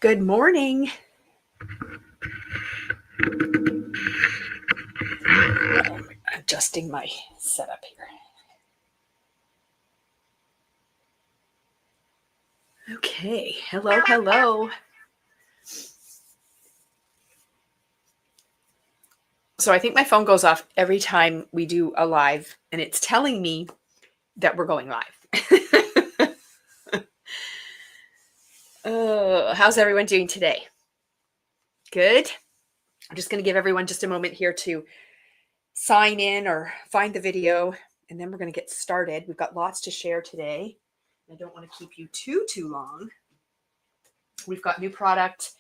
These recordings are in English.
Good morning. Adjusting my setup here. Okay. Hello, hello. So I think my phone goes off every time we do a live, and it's telling me that we're going live. How's everyone doing today? Good. I'm just going to give everyone just a moment here to sign in or find the video, and then we're going to get started. We've got lots to share today. I don't want to keep you too long. We've got new product,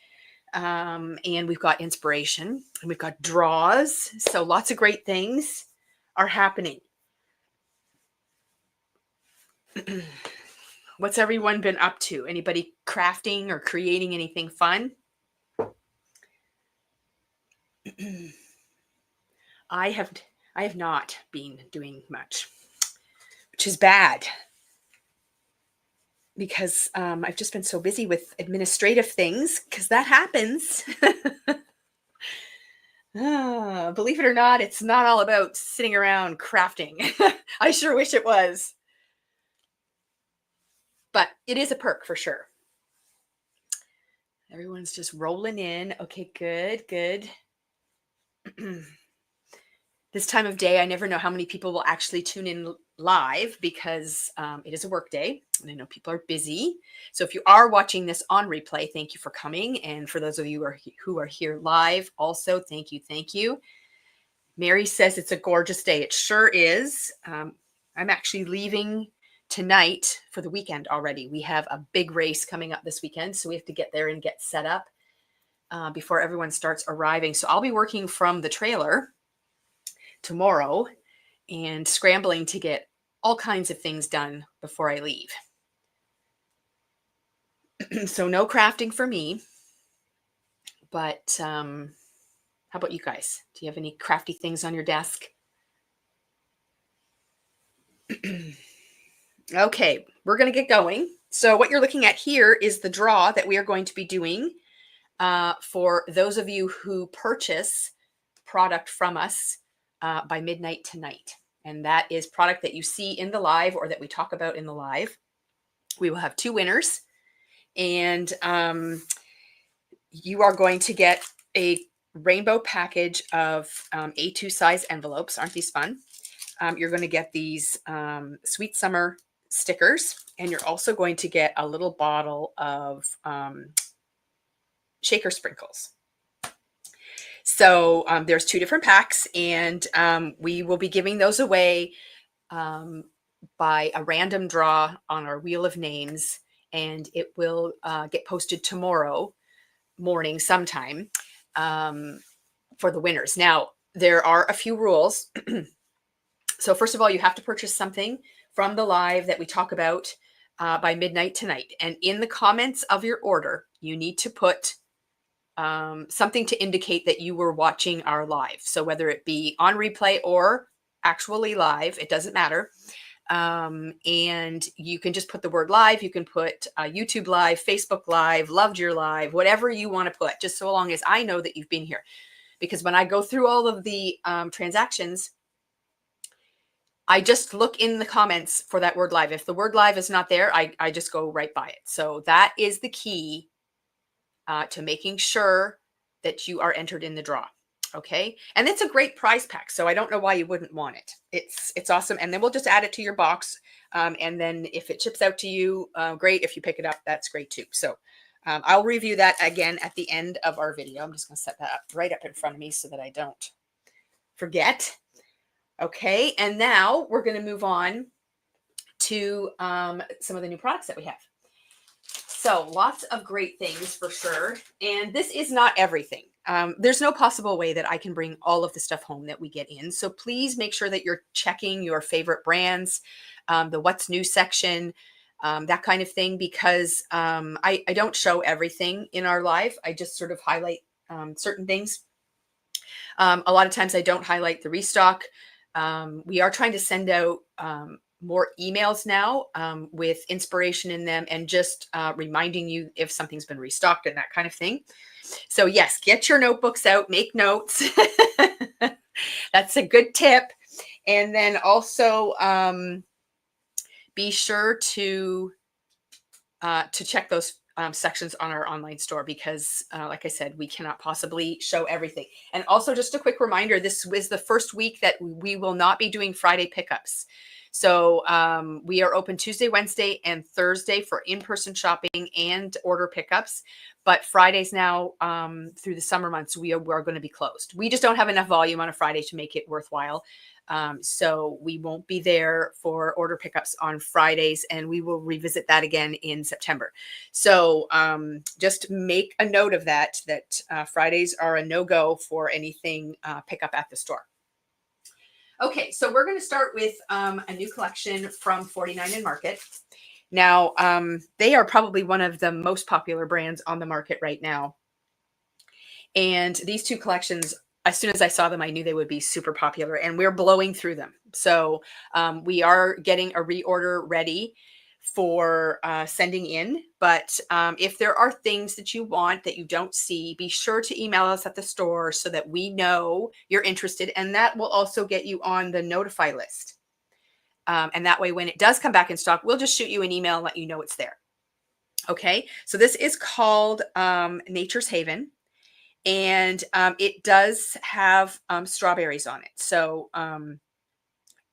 and we've got inspiration, and we've got draws. So lots of great things are happening. What's everyone been up to? Anybody crafting or creating anything fun? I have not been doing much, which is bad because I've just been so busy with administrative things because that happens. Believe it or not, it's not all about sitting around crafting. I sure wish it was. But it is a perk for sure. Everyone's just rolling in. Okay, good. This time of day, I never know how many people will actually tune in live because it is a work day and I know people are busy. So if you are watching this on replay, thank you for coming. And for those of you who are here live, also, thank you. Mary says it's a gorgeous day. It sure is. I'm actually leaving tonight for the weekend already. We have a big race coming up this weekend, so we have to get there and get set up before everyone starts arriving. So I'll be working from the trailer tomorrow and scrambling to get all kinds of things done before I leave. So no crafting for me, but how about you guys? Do you have any crafty things on your desk? Okay, we're going to get going. So what you're looking at here is the draw that we are going to be doing for those of you who purchase product from us by midnight tonight. And that is product that you see in the live or that we talk about in the live. We will have 2 winners. And you are going to get a rainbow package of A2 size envelopes. Aren't these fun? You're going to get these Sweet Summer stickers, and you're also going to get a little bottle of shaker sprinkles. So there's 2 different packs, and we will be giving those away by a random draw on our Wheel of Names, and it will get posted tomorrow morning sometime for the winners. Now, there are a few rules. So first of all, you have to purchase something from the live that we talk about by midnight tonight. And in the comments of your order, you need to put something to indicate that you were watching our live. So whether it be on replay or actually live, it doesn't matter. And you can just put the word live. You can put YouTube live, Facebook live, loved your live, whatever you want to put, just so long as I know that you've been here. Because when I go through all of the transactions, I just look in the comments for that word live. If the word live is not there, I just go right by it. So that is the key to making sure that you are entered in the draw. Okay. And it's a great prize pack. So I don't know why you wouldn't want it. It's awesome. And then we'll just add it to your box. And then if it ships out to you, great. If you pick it up, that's great too. So I'll review that again at the end of our video. I'm just going to set that up right up in front of me so that I don't forget. Okay. And now we're going to move on to some of the new products that we have. So lots of great things for sure. And this is not everything. There's no possible way that I can bring all of the stuff home that we get in. So please make sure that you're checking your favorite brands, the what's new section, that kind of thing, because I don't show everything in our live. I just sort of highlight certain things. A lot of times I don't highlight the restock. We are trying to send out more emails now with inspiration in them and just reminding you if something's been restocked and that kind of thing. So yes, get your notebooks out, make notes. That's a good tip. And then also be sure to check those sections on our online store because, like I said, we cannot possibly show everything. And also, just a quick reminder: this was the first week that we will not be doing Friday pickups. So we are open Tuesday, Wednesday, and Thursday for in-person shopping and order pickups. But Fridays now, through the summer months, we are going to be closed. We just don't have enough volume on a Friday to make it worthwhile. So we won't be there for order pickups on Fridays, and we will revisit that again in September. So just make a note of that Fridays are a no-go for anything pickup at the store. Okay, so we're going to start with a new collection from 49 and Market. Now, they are probably one of the most popular brands on the market right now. And these two collections, as soon as I saw them, I knew they would be super popular, and we're blowing through them. So we are getting a reorder ready for sending in. But if there are things that you want that you don't see, be sure to email us at the store so that we know you're interested. And that will also get you on the notify list. And that way, when it does come back in stock, we'll just shoot you an email and let you know it's there. Okay, so this is called Nature's Haven. And it does have strawberries on it. So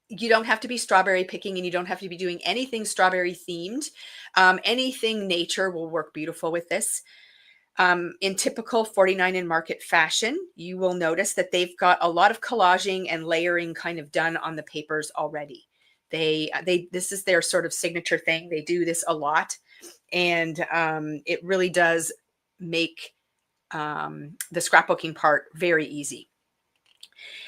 you don't have to be strawberry picking, and you don't have to be doing anything strawberry themed. Anything nature will work beautiful with this. In typical 49 and Market fashion, you will notice that they've got a lot of collaging and layering kind of done on the papers already. This is their sort of signature thing. They do this a lot, and it really does make the scrapbooking part very easy.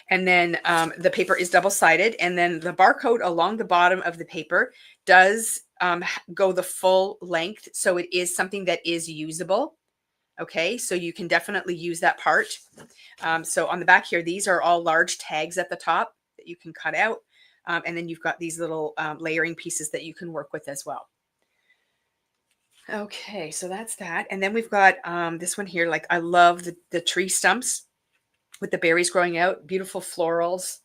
And then the paper is double-sided, and then the barcode along the bottom of the paper does go the full length, so it is something that is usable. Okay, so you can definitely use that part. So on the back here, these are all large tags at the top that you can cut out, and then you've got these little layering pieces that you can work with as well. Okay, so that's that. And then we've got this one here. Like, I love the tree stumps with the berries growing out, beautiful florals.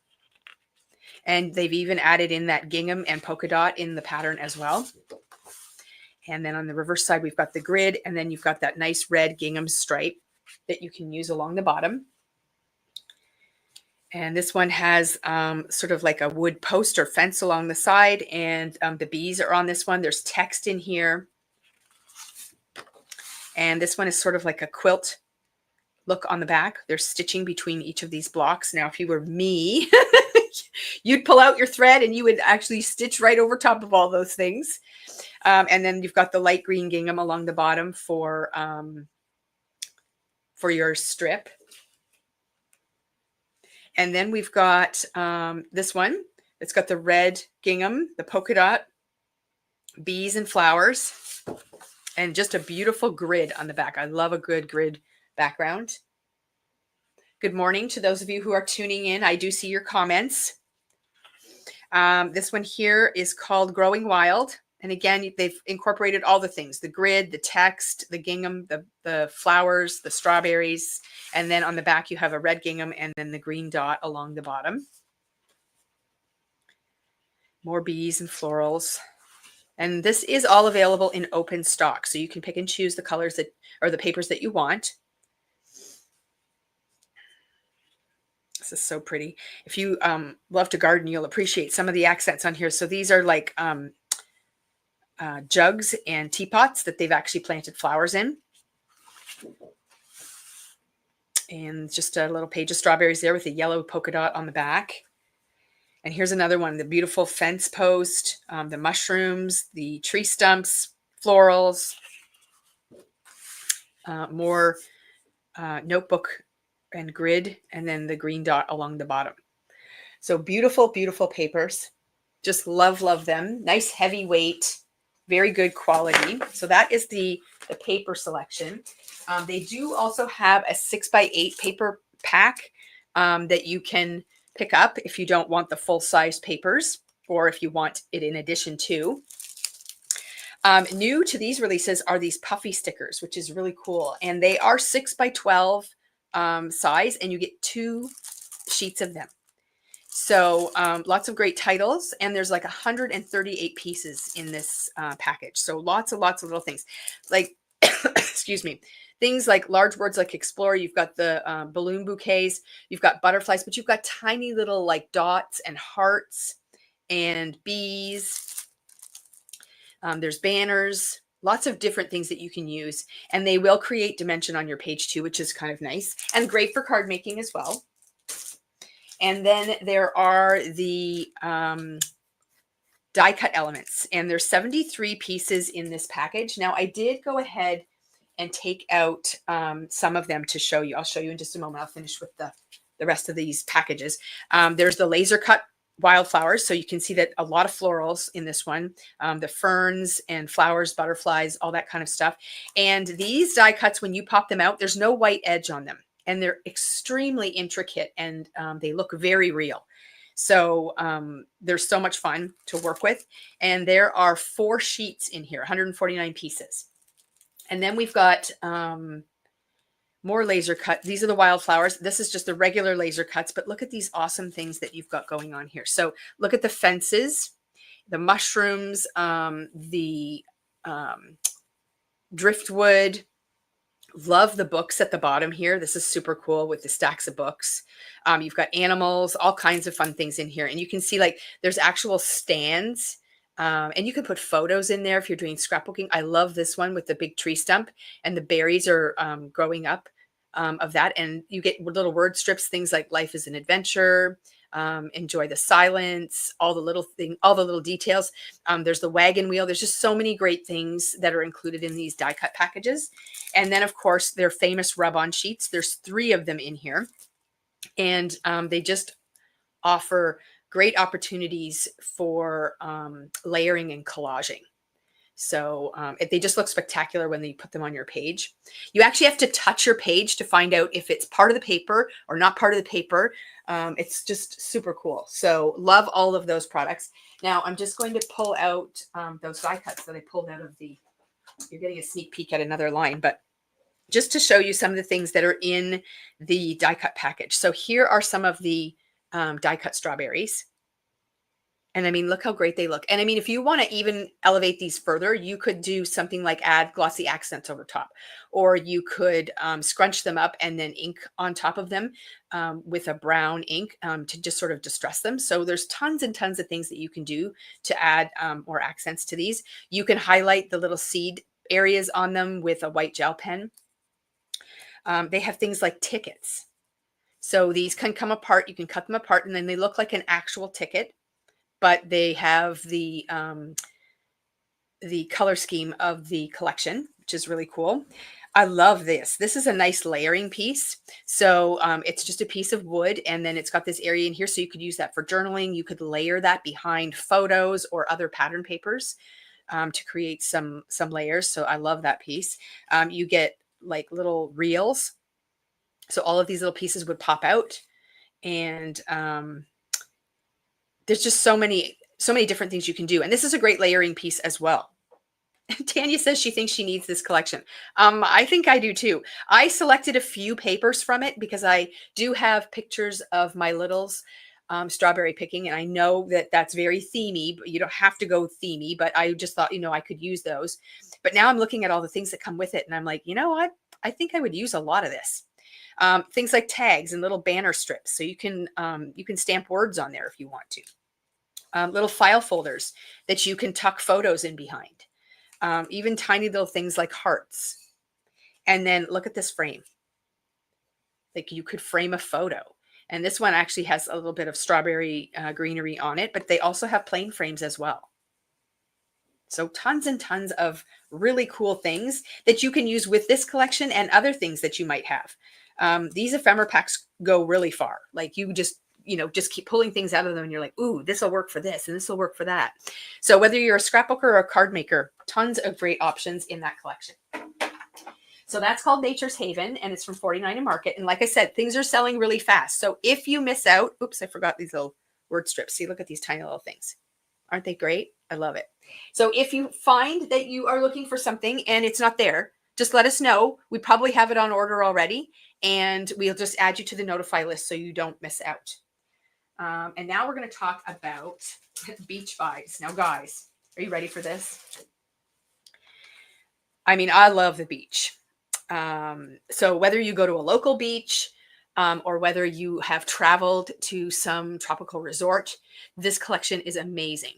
And they've even added in that gingham and polka dot in the pattern as well. And then on the reverse side, we've got the grid, and then you've got that nice red gingham stripe that you can use along the bottom. And this one has sort of like a wood post or fence along the side, and the bees are on this one. There's text in here. And this one is sort of like a quilt look on the back. There's stitching between each of these blocks. Now, if you were me, you'd pull out your thread and you would actually stitch right over top of all those things. And then you've got the light green gingham along the bottom for your strip. And then we've got this one. It's got the red gingham, the polka dot, bees and flowers, and just a beautiful grid on the back. I love a good grid background. Good morning to those of you who are tuning in. I do see your comments. This one here is called Growing Wild. And again, they've incorporated all the things: the grid, the text, the gingham, the flowers, the strawberries. And then on the back, you have a red gingham and then the green dot along the bottom. More bees and florals. And this is all available in open stock. So you can pick and choose the colors that, or the papers that you want. This is so pretty. If you love to garden, you'll appreciate some of the accents on here. So these are like jugs and teapots that they've actually planted flowers in. And just a little page of strawberries there with a yellow polka dot on the back. And here's another one, the beautiful fence post, the mushrooms, the tree stumps, florals, more notebook and grid, and then the green dot along the bottom. So beautiful, beautiful papers. Just love, love them. Nice heavy weight, very good quality. So that is the paper selection. They do also have a 6x8 paper pack that you can pick up if you don't want the full size papers, or if you want it in addition to. New to these releases are these puffy stickers, which is really cool. And they are 6 by 12 size, and you get 2 sheets of them. So lots of great titles, and there's like 138 pieces in this package. So lots and lots of little things like, excuse me, things like large words like explore. You've got the balloon bouquets, you've got butterflies, but you've got tiny little like dots and hearts and bees. There's banners, lots of different things that you can use, and they will create dimension on your page too, which is kind of nice and great for card making as well. And then there are the die cut elements, and there's 73 pieces in this package. Now I did go ahead and take out some of them to show you. I'll show you in just a moment. I'll finish with the rest of these packages. There's the laser cut wildflowers. So you can see that a lot of florals in this one, the ferns and flowers, butterflies, all that kind of stuff. And these die cuts, when you pop them out, there's no white edge on them. And they're extremely intricate, and they look very real. So they're so much fun to work with. And there are 4 sheets in here, 149 pieces. And then we've got more laser cut. These are the wildflowers. This is just the regular laser cuts, but look at these awesome things that you've got going on here. So look at the fences, the mushrooms, the driftwood. Love the books at the bottom here. This is super cool with the stacks of books. You've got animals, all kinds of fun things in here. And you can see like there's actual stands, and you can put photos in there if you're doing scrapbooking. I love this one with the big tree stump, and the berries are growing up of that. And you get little word strips, things like life is an adventure, enjoy the silence, all the little details. There's the wagon wheel. There's just so many great things that are included in these die cut packages. And then of course their famous rub-on sheets. There's 3 of them in here, and they just offer great opportunities for layering and collaging. So they just look spectacular when you put them on your page. You actually have to touch your page to find out if it's part of the paper or not part of the paper. It's just super cool. So love all of those products. Now I'm just going to pull out those die cuts that I pulled out of you're getting a sneak peek at another line, but just to show you some of the things that are in the die cut package. So here are some of the die cut strawberries. And I mean, look how great they look. And I mean, if you want to even elevate these further, you could do something like add glossy accents over top, or you could scrunch them up and then ink on top of them with a brown ink to just sort of distress them. So there's tons and tons of things that you can do to add more accents to these. You can highlight the little seed areas on them with a white gel pen. They have things like tickets. So these can come apart. You can cut them apart, and then they look like an actual ticket, but they have the color scheme of the collection, which is really cool. I love this. This is a nice layering piece. So it's just a piece of wood, and then it's got this area in here, so you could use that for journaling. You could layer that behind photos or other pattern papers to create some layers. So I love that piece. You get like little reels. So all of these little pieces would pop out, and there's just so many different things you can do. And this is a great layering piece as well. Tanya says she thinks she needs this collection. I think I do too. I selected a few papers from it because I do have pictures of my littles strawberry picking. And I know that that's very themey, but you don't have to go themey, but I just thought, I could use those. But now I'm looking at all the things that come with it, and I'm like, you know what? I think I would use a lot of this. Things like tags and little banner strips. So you can stamp words on there if you want to. Little file folders that you can tuck photos in behind. Even tiny little things like hearts. And then look at this frame. Like you could frame a photo. And this one actually has a little bit of strawberry greenery on it, but they also have plain frames as well. So tons and tons of really cool things that you can use with this collection and other things that you might have. These ephemera packs go really far. Like you just keep pulling things out of them, and you're like, ooh, this will work for this, and this will work for that. So whether you're a scrapbooker or a card maker, tons of great options in that collection. So that's called Nature's Haven, and it's from 49 & Market. And like I said, things are selling really fast. So if you miss out, oops, I forgot these little word strips. See, look at these tiny little things. Aren't they great? I love it. So if you find that you are looking for something and it's not there, just let us know. We probably have it on order already, and we'll just add you to the notify list so you don't miss out. And now we're going to talk about beach vibes. Now, guys, are you ready for this? I mean, I love the beach. So whether you go to a local beach, or whether you have traveled to some tropical resort, this collection is amazing.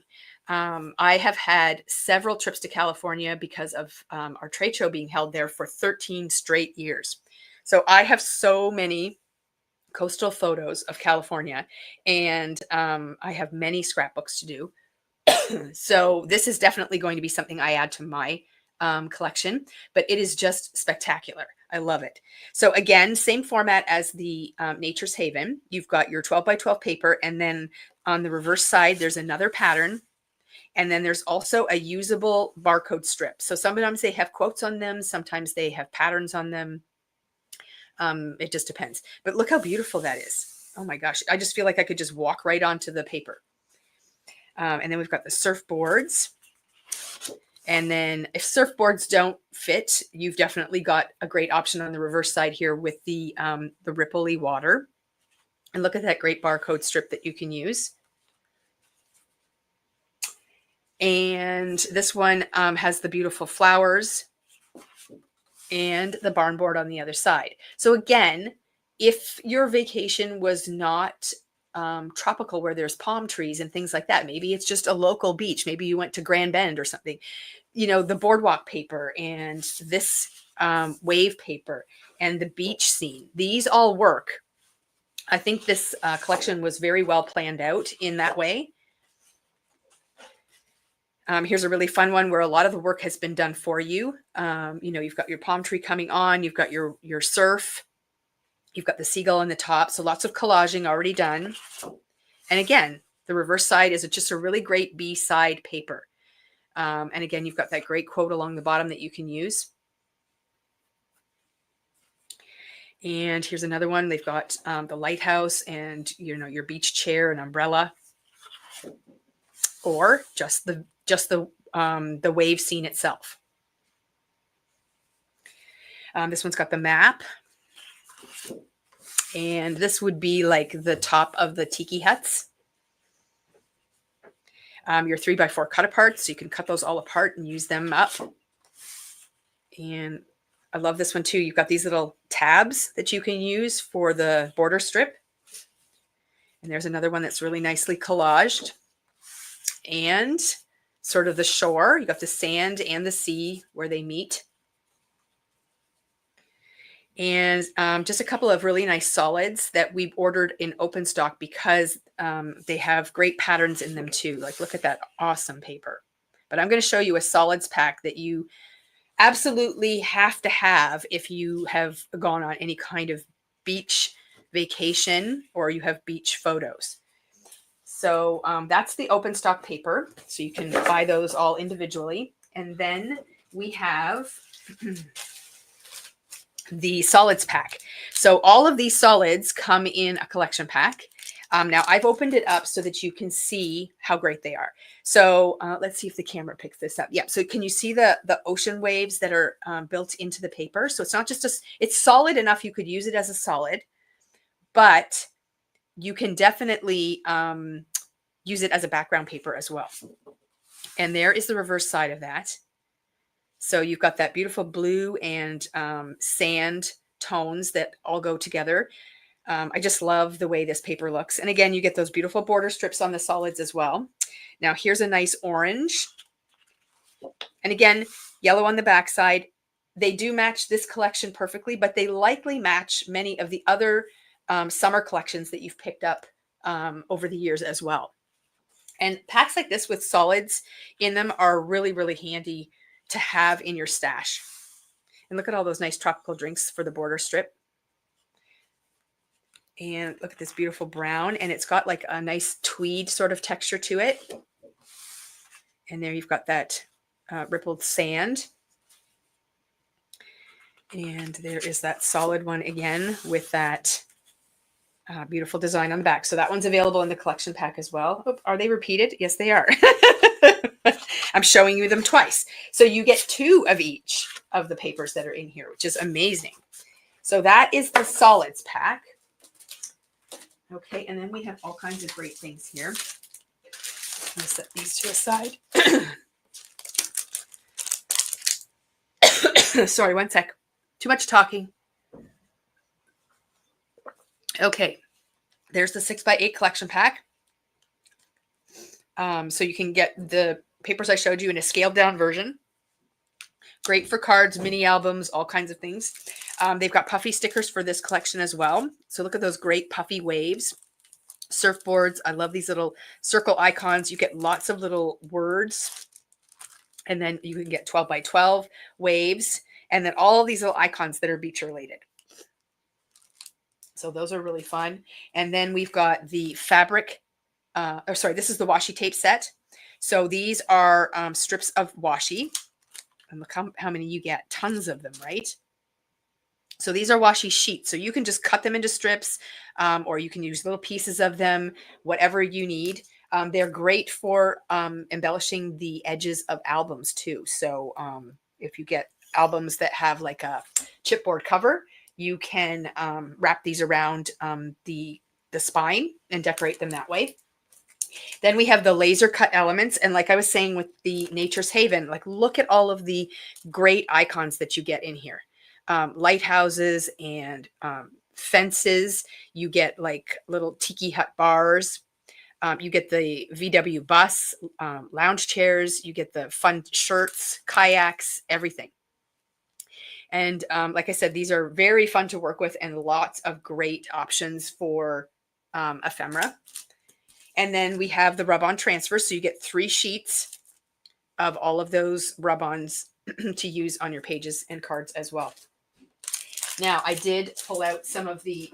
I have had several trips to California because of our trade show being held there for 13 straight years. So I have so many coastal photos of California, and I have many scrapbooks to do. So this is definitely going to be something I add to my collection, but it is just spectacular. I love it. So again, same format as the Nature's Haven. You've got your 12 by 12 paper, and then on the reverse side, there's another pattern. And then there's also a usable barcode strip. So sometimes they have quotes on them. Sometimes they have patterns on them. It just depends. But look how beautiful that is. Oh my gosh. I just feel like I could just walk right onto the paper. And then we've got the surfboards. And then if surfboards don't fit, you've definitely got a great option on the reverse side here with the ripply water. And look at that great barcode strip that you can use. And this one has the beautiful flowers and the barn board on the other side. So again, if your vacation was not tropical where there's palm trees and things like that, maybe it's just a local beach. Maybe you went to Grand Bend or something. You know, the boardwalk paper and this wave paper and the beach scene, these all work. I think this collection was very well planned out in that way. Here's a really fun one where a lot of the work has been done for you. You know, you've got your palm tree coming on, you've got your surf, you've got the seagull on the top. So lots of collaging already done. And again, the reverse side is just a really great B-side paper. And again, you've got that great quote along the bottom that you can use. And here's another one. They've got the lighthouse and, you know, your beach chair and umbrella, or just the wave scene itself. This one's got the map. And this would be like the top of the tiki huts. Your 3x4 cut apart, so you can cut those all apart and use them up. And I love this one too. You've got these little tabs that you can use for the border strip. And there's another one that's really nicely collaged. And sort of the shore, you got the sand and the sea where they meet. And just a couple of really nice solids that we've ordered in open stock because they have great patterns in them too. Like, look at that awesome paper. But I'm going to show you a solids pack that you absolutely have to have if you have gone on any kind of beach vacation or you have beach photos. So that's the open stock paper. So you can buy those all individually. And then we have the solids pack. So all of these solids come in a collection pack. Now I've opened it up so that you can see how great they are. So let's see if the camera picks this up. Yeah. So can you see the ocean waves that are built into the paper? So it's not just it's solid enough. You could use it as a solid, but you can definitely use it as a background paper as well. And there is the reverse side of that. So you've got that beautiful blue and sand tones that all go together. I just love the way this paper looks. And again, you get those beautiful border strips on the solids as well. Now here's a nice orange. And again, yellow on the backside. They do match this collection perfectly, but they likely match many of the other summer collections that you've picked up over the years as well. And packs like this with solids in them are really, really handy to have in your stash. And look at all those nice tropical drinks for the border strip. And look at this beautiful brown. And it's got like a nice tweed sort of texture to it. And there you've got that rippled sand. And there is that solid one again with that beautiful design on the back. So that one's available in the collection pack as well. Oh, are they repeated? Yes, they are. I'm showing you them twice. So you get 2 of each of the papers that are in here, which is amazing. So that is the solids pack. Okay, and then we have all kinds of great things here. I'm going to set these to aside. Sorry, one sec. Too much talking. Okay, there's the 6x8 collection pack. So you can get the papers I showed you in a scaled down version. Great for cards, mini albums, all kinds of things. They've got puffy stickers for this collection as well. So look at those great puffy waves. Surfboards. I love these little circle icons. You get lots of little words. And then you can get 12 by 12 waves. And then all of these little icons that are beach related. So those are really fun. And then we've got the fabric. This is the washi tape set. So these are strips of washi. And look how many you get. Tons of them, right? So these are washi sheets. So you can just cut them into strips, or you can use little pieces of them, whatever you need. They're great for embellishing the edges of albums too. So if you get albums that have like a chipboard cover, you can wrap these around the spine and decorate them that way. Then we have the laser cut elements. And like I was saying with the Nature's Haven, like look at all of the great icons that you get in here. Lighthouses and fences. You get like little tiki hut bars. You get the VW bus, lounge chairs. You get the fun shirts, kayaks, everything. And like I said, these are very fun to work with and lots of great options for ephemera. And then we have the rub-on transfer. So you get 3 sheets of all of those rub-ons to use on your pages and cards as well. Now, I did pull out some of the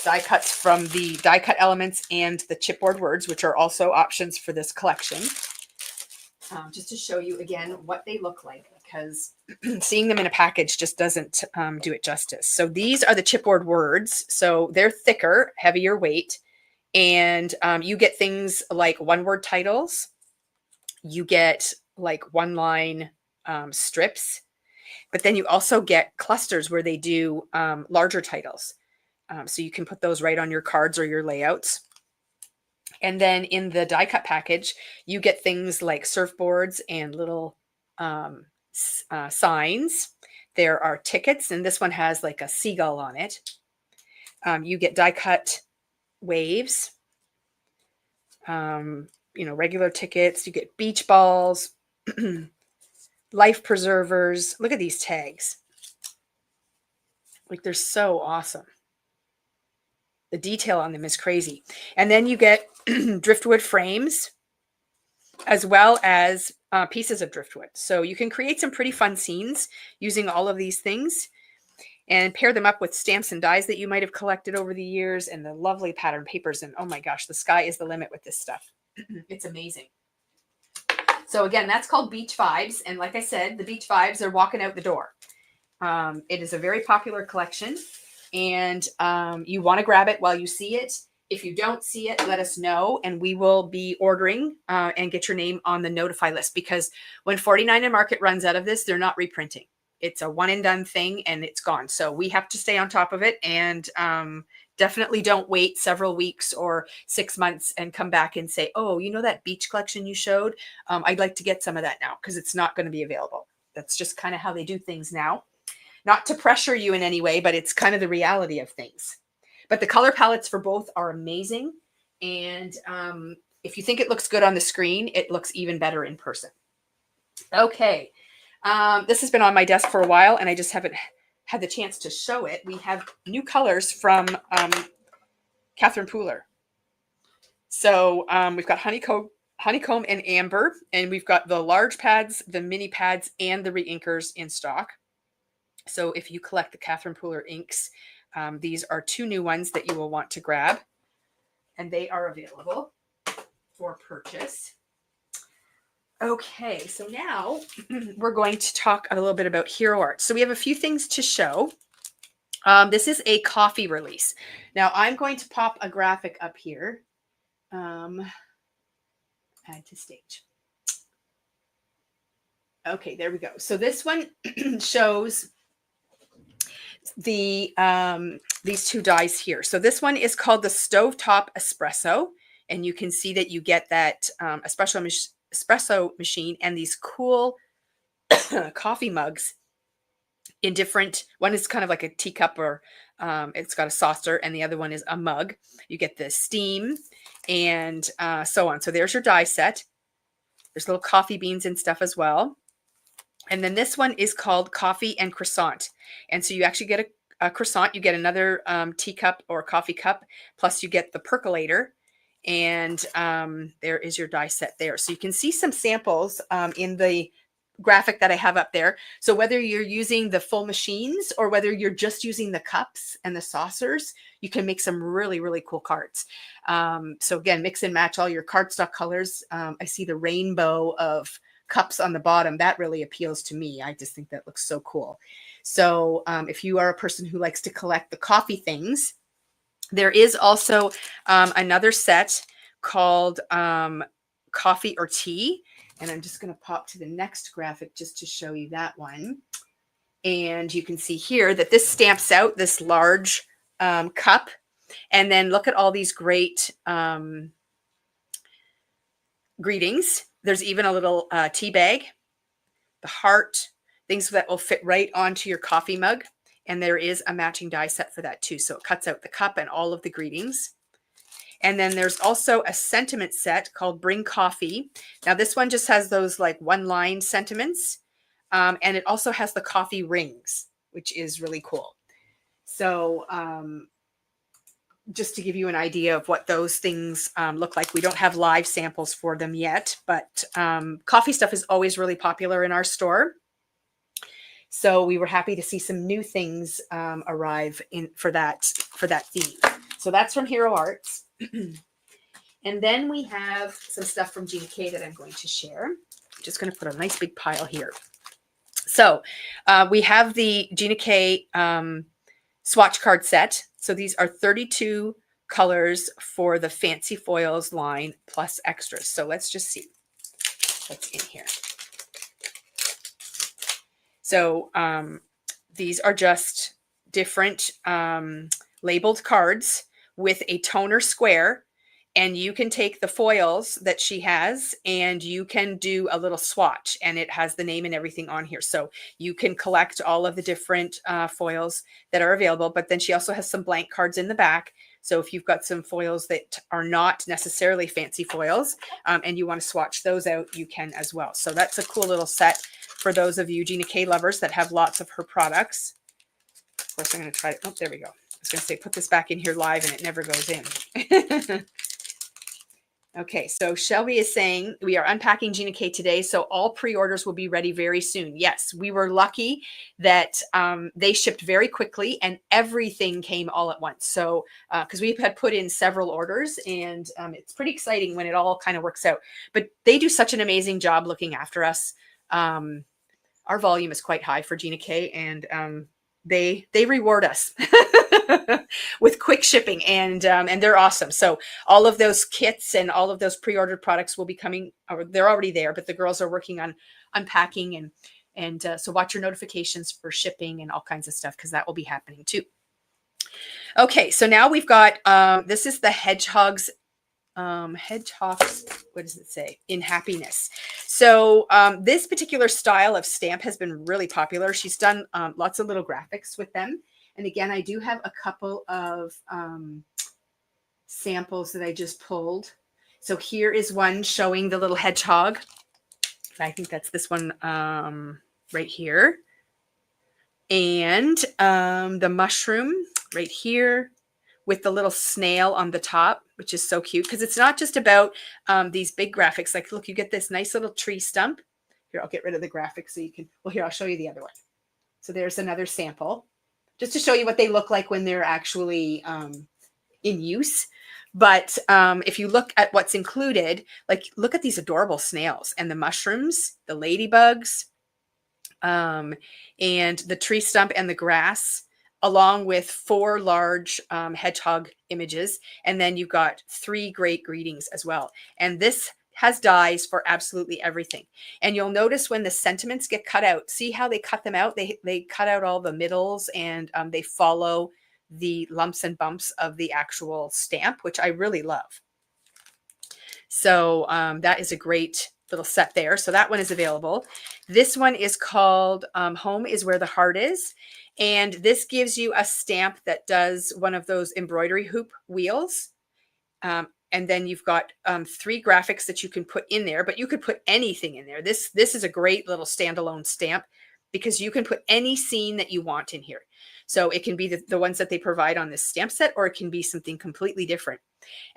die cuts from the die cut elements and the chipboard words, which are also options for this collection. Just to show you again what they look like, because seeing them in a package just doesn't do it justice. So these are the chipboard words. So they're thicker, heavier weight. And you get things like one-word titles. You get like one-line strips. But then you also get clusters where they do larger titles. So you can put those right on your cards or your layouts. And then in the die cut package, you get things like surfboards and little signs. There are tickets, and this one has like a seagull on it. You get die cut waves, regular tickets. You get beach balls, life preservers. Look at these tags. Like they're so awesome. The detail on them is crazy. And then you get driftwood frames as well as pieces of driftwood. So you can create some pretty fun scenes using all of these things and pair them up with stamps and dies that you might have collected over the years and the lovely pattern papers. And oh my gosh, the sky is the limit with this stuff. It's amazing. So again, that's called Beach Vibes. And like I said, the Beach Vibes are walking out the door. It is a very popular collection. And you want to grab it while you see it. If you don't see it, let us know, and we will be ordering and get your name on the notify list, because when 49 and Market runs out of this, they're not reprinting. It's a one and done thing and it's gone. So we have to stay on top of it, and definitely don't wait several weeks or 6 months and come back and say, oh, you know that beach collection you showed? I'd like to get some of that now, because it's not going to be available. That's just kind of how they do things now. Not to pressure you in any way, but it's kind of the reality of things. But the color palettes for both are amazing. And if you think it looks good on the screen, it looks even better in person. Okay. This has been on my desk for a while, and I just haven't had the chance to show it. We have new colors from Catherine Pooler. So we've got honeycomb and amber, and we've got the large pads, the mini pads, and the re-inkers in stock. So if you collect the Catherine Pooler inks, these are 2 new ones that you will want to grab, and they are available for purchase. Okay, so now we're going to talk a little bit about Hero Art. So we have a few things to show. This is a coffee release. Now I'm going to pop a graphic up here. Add to stage. Okay, there we go. So this one shows these two dies here. So this one is called the Stovetop Espresso, and you can see that you get that espresso machine and these cool coffee mugs in different. One is kind of like a teacup, or it's got a saucer, and the other one is a mug. You get the steam and so on. So there's your die set. There's little coffee beans and stuff as well. And then this one is called Coffee and Croissant. And so you actually get a croissant, you get another teacup or coffee cup, plus you get the percolator. And there is your die set there. So you can see some samples in the graphic that I have up there. So whether you're using the full machines or whether you're just using the cups and the saucers, you can make some really, really cool cards. So again, mix and match all your cardstock colors. I see the rainbow of cups on the bottom. That really appeals to me. I just think that looks so cool. So if you are a person who likes to collect the coffee things, there is also another set called Coffee or Tea. And I'm just going to pop to the next graphic just to show you that one. And you can see here that this stamps out this large cup. And then look at all these great greetings. There's even a little tea bag, the heart, things that will fit right onto your coffee mug. And there is a matching die set for that too. So it cuts out the cup and all of the greetings. And then there's also a sentiment set called Bring Coffee. Now this one just has those like one-line sentiments. And it also has the coffee rings, which is really cool. So just to give you an idea of what those things look like. We don't have live samples for them yet, but coffee stuff is always really popular in our store. So we were happy to see some new things arrive in for that theme. So that's from Hero Arts. And then we have some stuff from Gina K that I'm going to share. I'm just going to put a nice big pile here. So we have the Gina K swatch card set. So these are 32 colors for the Fancy Foils line plus extras. So let's just see what's in here. So these are just different labeled cards with a toner square, and you can take the foils that she has and you can do a little swatch, and it has the name and everything on here. So you can collect all of the different foils that are available, but then she also has some blank cards in the back. So if you've got some foils that are not necessarily fancy foils and you want to swatch those out, you can as well. So that's a cool little set for those of you Gina K lovers that have lots of her products. Of course, I'm going to try it. Oh, there we go. I was going to say, put this back in here live and it never goes in. Okay, so Shelby is saying we are unpacking Gina K today, so all pre-orders will be ready very soon. Yes, we were lucky that they shipped very quickly and everything came all at once. So because we had put in several orders, and it's pretty exciting when it all kind of works out. But they do such an amazing job looking after us. Our volume is quite high for Gina K, and they reward us with quick shipping, and they're awesome. So all of those kits and all of those pre-ordered products will be coming, or they're already there, but the girls are working on unpacking, and so watch your notifications for shipping and all kinds of stuff, because that will be happening too. Okay, so now we've got this is the Hedgehogs, what does it say? In Happiness. So this particular style of stamp has been really popular. She's done lots of little graphics with them. And again, I do have a couple of samples that I just pulled. So here is one showing the little hedgehog. I think that's this one right here. And the mushroom right here with the little snail on the top, which is so cute, because it's not just about these big graphics. Like, look, you get this nice little tree stump. Here, I'll get rid of the graphics so you can, well, here, I'll show you the other one. So there's another sample, just to show you what they look like when they're actually in use. But if you look at what's included, like, look at these adorable snails and the mushrooms, the ladybugs, and the tree stump and the grass, along with 4 large hedgehog images. And then you've got 3 great greetings as well. And this has dies for absolutely everything. And you'll notice when the sentiments get cut out, see how they cut them out? They cut out all the middles, and they follow the lumps and bumps of the actual stamp, which I really love. So that is a great little set there. So that one is available. This one is called Home is Where the Heart Is. And this gives you a stamp that does one of those embroidery hoop wheels. And then you've got 3 graphics that you can put in there, but you could put anything in there. This is a great little standalone stamp because you can put any scene that you want in here. So it can be the ones that they provide on this stamp set, or it can be something completely different.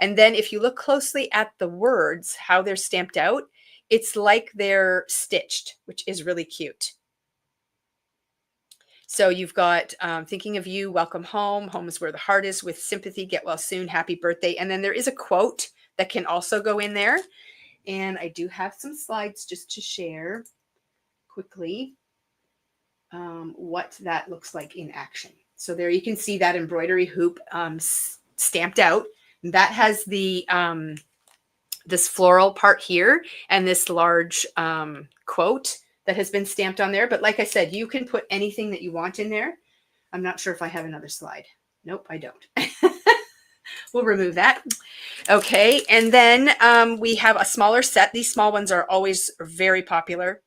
And then if you look closely at the words, how they're stamped out, it's like they're stitched, which is really cute. So you've got thinking of you, welcome home, home is where the heart is, with sympathy, get well soon, happy birthday. And then there is a quote that can also go in there. And I do have some slides just to share quickly what that looks like in action. So there you can see that embroidery hoop stamped out. That has the this floral part here and this large quote that has been stamped on there. But like I said, you can put anything that you want in there. I'm not sure if I have another slide. Nope, I don't. We'll remove that. Okay, and then we have a smaller set. These small ones are always very popular.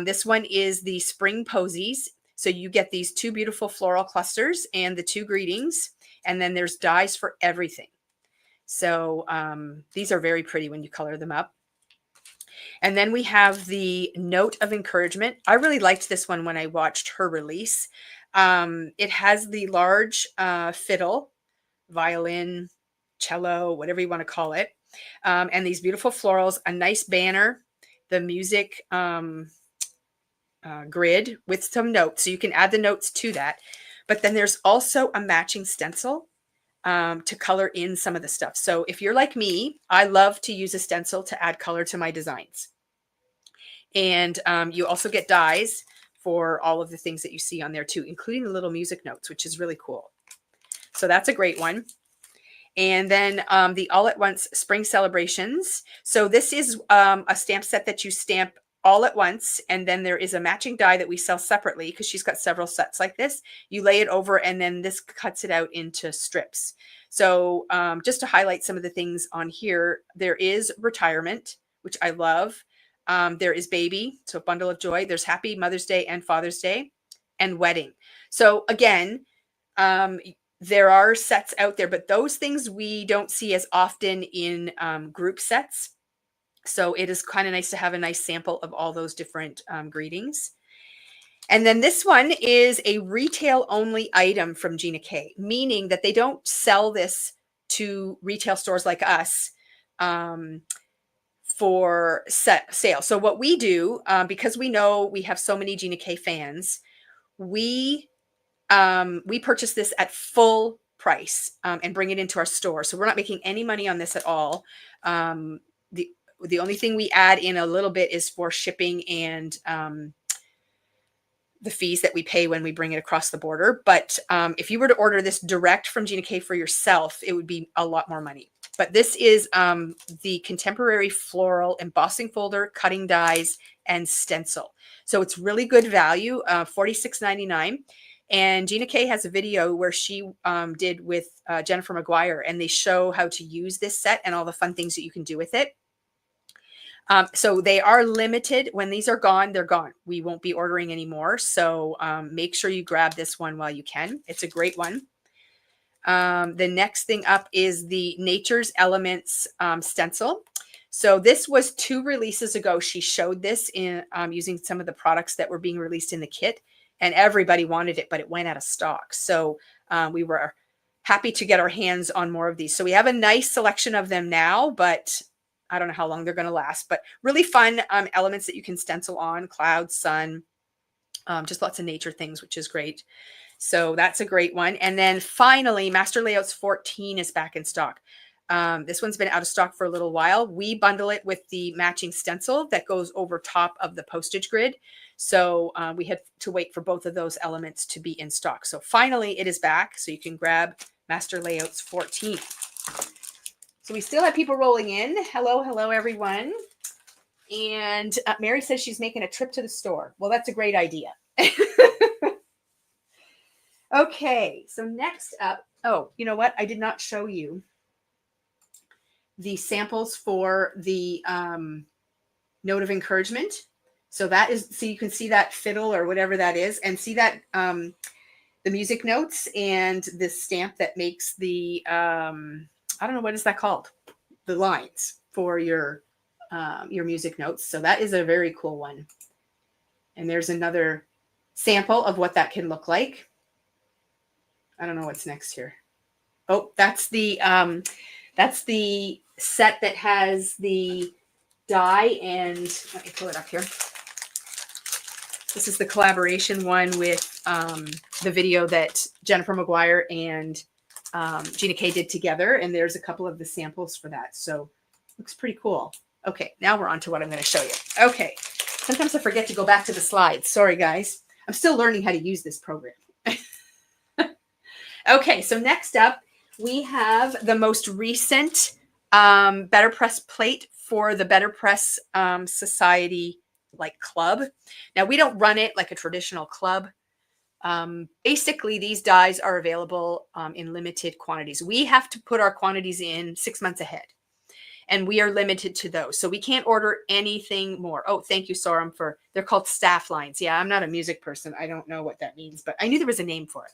This one is the Spring Posies. So you get these 2 beautiful floral clusters and the 2 greetings, and then there's dies for everything. So these are very pretty when you color them up. And then we have the Note of Encouragement. I really liked this one when I watched her release. It has the large fiddle, violin, cello, whatever you want to call it, and these beautiful florals, a nice banner, the music grid with some notes. So you can add the notes to that. But then there's also a matching stencil to color in some of the stuff. So if you're like me, I love to use a stencil to add color to my designs. And you also get dies for all of the things that you see on there too, including the little music notes, which is really cool. So that's a great one. And then the All at Once Spring Celebrations. So this is a stamp set that you stamp all at once, and then there is a matching die that we sell separately because she's got several sets like this. You lay it over, and then this cuts it out into strips. So just to highlight some of the things on here, there is Retirement, which I love. There is Baby, so a bundle of joy. There's Happy Mother's Day and Father's Day, and Wedding. So again, there are sets out there, but those things we don't see as often in group sets. So it is kind of nice to have a nice sample of all those different greetings. And then this one is a retail only item from Gina K, meaning that they don't sell this to retail stores like us for sale. So what we do, because we know we have so many Gina K fans, we purchase this at full price and bring it into our store. So we're not making any money on this at all. The only thing we add in a little bit is for shipping and the fees that we pay when we bring it across the border. But if you were to order this direct from Gina K for yourself, it would be a lot more money. But this is the Contemporary Floral Embossing Folder, Cutting Dies, and Stencil. So it's really good value, $46.99. And Gina K has a video where she did with Jennifer McGuire, and they show how to use this set and all the fun things that you can do with it. So they are limited. When these are gone, they're gone. We won't be ordering anymore. So make sure you grab this one while you can. It's a great one. The next thing up is the Nature's Elements stencil. So this was 2 releases ago. She showed this in using some of the products that were being released in the kit, and everybody wanted it, but it went out of stock. So we were happy to get our hands on more of these. So we have a nice selection of them now, but I don't know how long they're going to last, but really fun elements that you can stencil on: clouds, sun, just lots of nature things, which is great. So that's a great one. And then finally, Master Layouts 14 is back in stock. This one's been out of stock for a little while. We bundle it with the matching stencil that goes over top of the postage grid. So we had to wait for both of those elements to be in stock. So finally it is back. So you can grab Master Layouts 14. So we still have people rolling in. Hello, hello, everyone. And Mary says she's making a trip to the store. Well, that's a great idea. Okay, so next up, oh, you know what? I did not show you the samples for the note of encouragement. So that is, so you can see that fiddle or whatever that is, and see that the music notes and this stamp that makes the, I don't know, what is that called? The lines for your music notes. So that is a very cool one. And there's another sample of what that can look like. I don't know what's next here. Oh, that's the set that has the die, and let me pull it up here. This is the collaboration one with the video that Jennifer McGuire and Gina Kay did together, and there's a couple of the samples for that. So looks pretty cool. Okay, now we're on to what I'm going to show you. Okay, sometimes I forget to go back to the slides. Sorry, guys. I'm still learning how to use this program. Okay, so next up, we have the most recent Better Press plate for the Better Press Society club. Now, we don't run it like a traditional club. Basically, these dies are available in limited quantities. We have to put our quantities in 6 months ahead, and we are limited to those. So we can't order anything more. Oh, thank you, Sorum, they're called staff lines. Yeah, I'm not a music person. I don't know what that means, but I knew there was a name for it.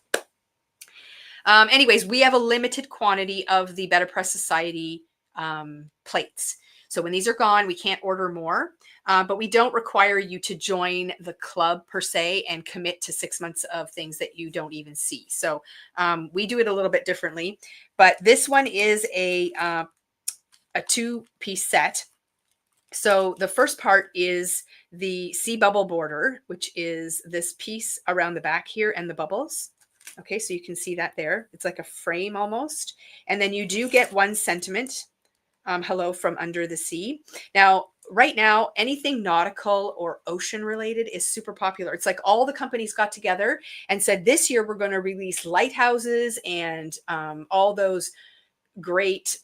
Anyways, we have a limited quantity of the Better Press Society plates. So when these are gone, we can't order more, but we don't require you to join the club per se and commit to 6 months of things that you don't even see. So we do it a little bit differently, but this one is a 2-piece set. So the first part is the sea bubble border, which is this piece around the back here and the bubbles. Okay, so you can see that there. It's like a frame almost. And then you do get one sentiment, hello from under the sea. Now, right now, anything nautical or ocean related is super popular. It's like all the companies got together and said, this year we're going to release lighthouses and all those great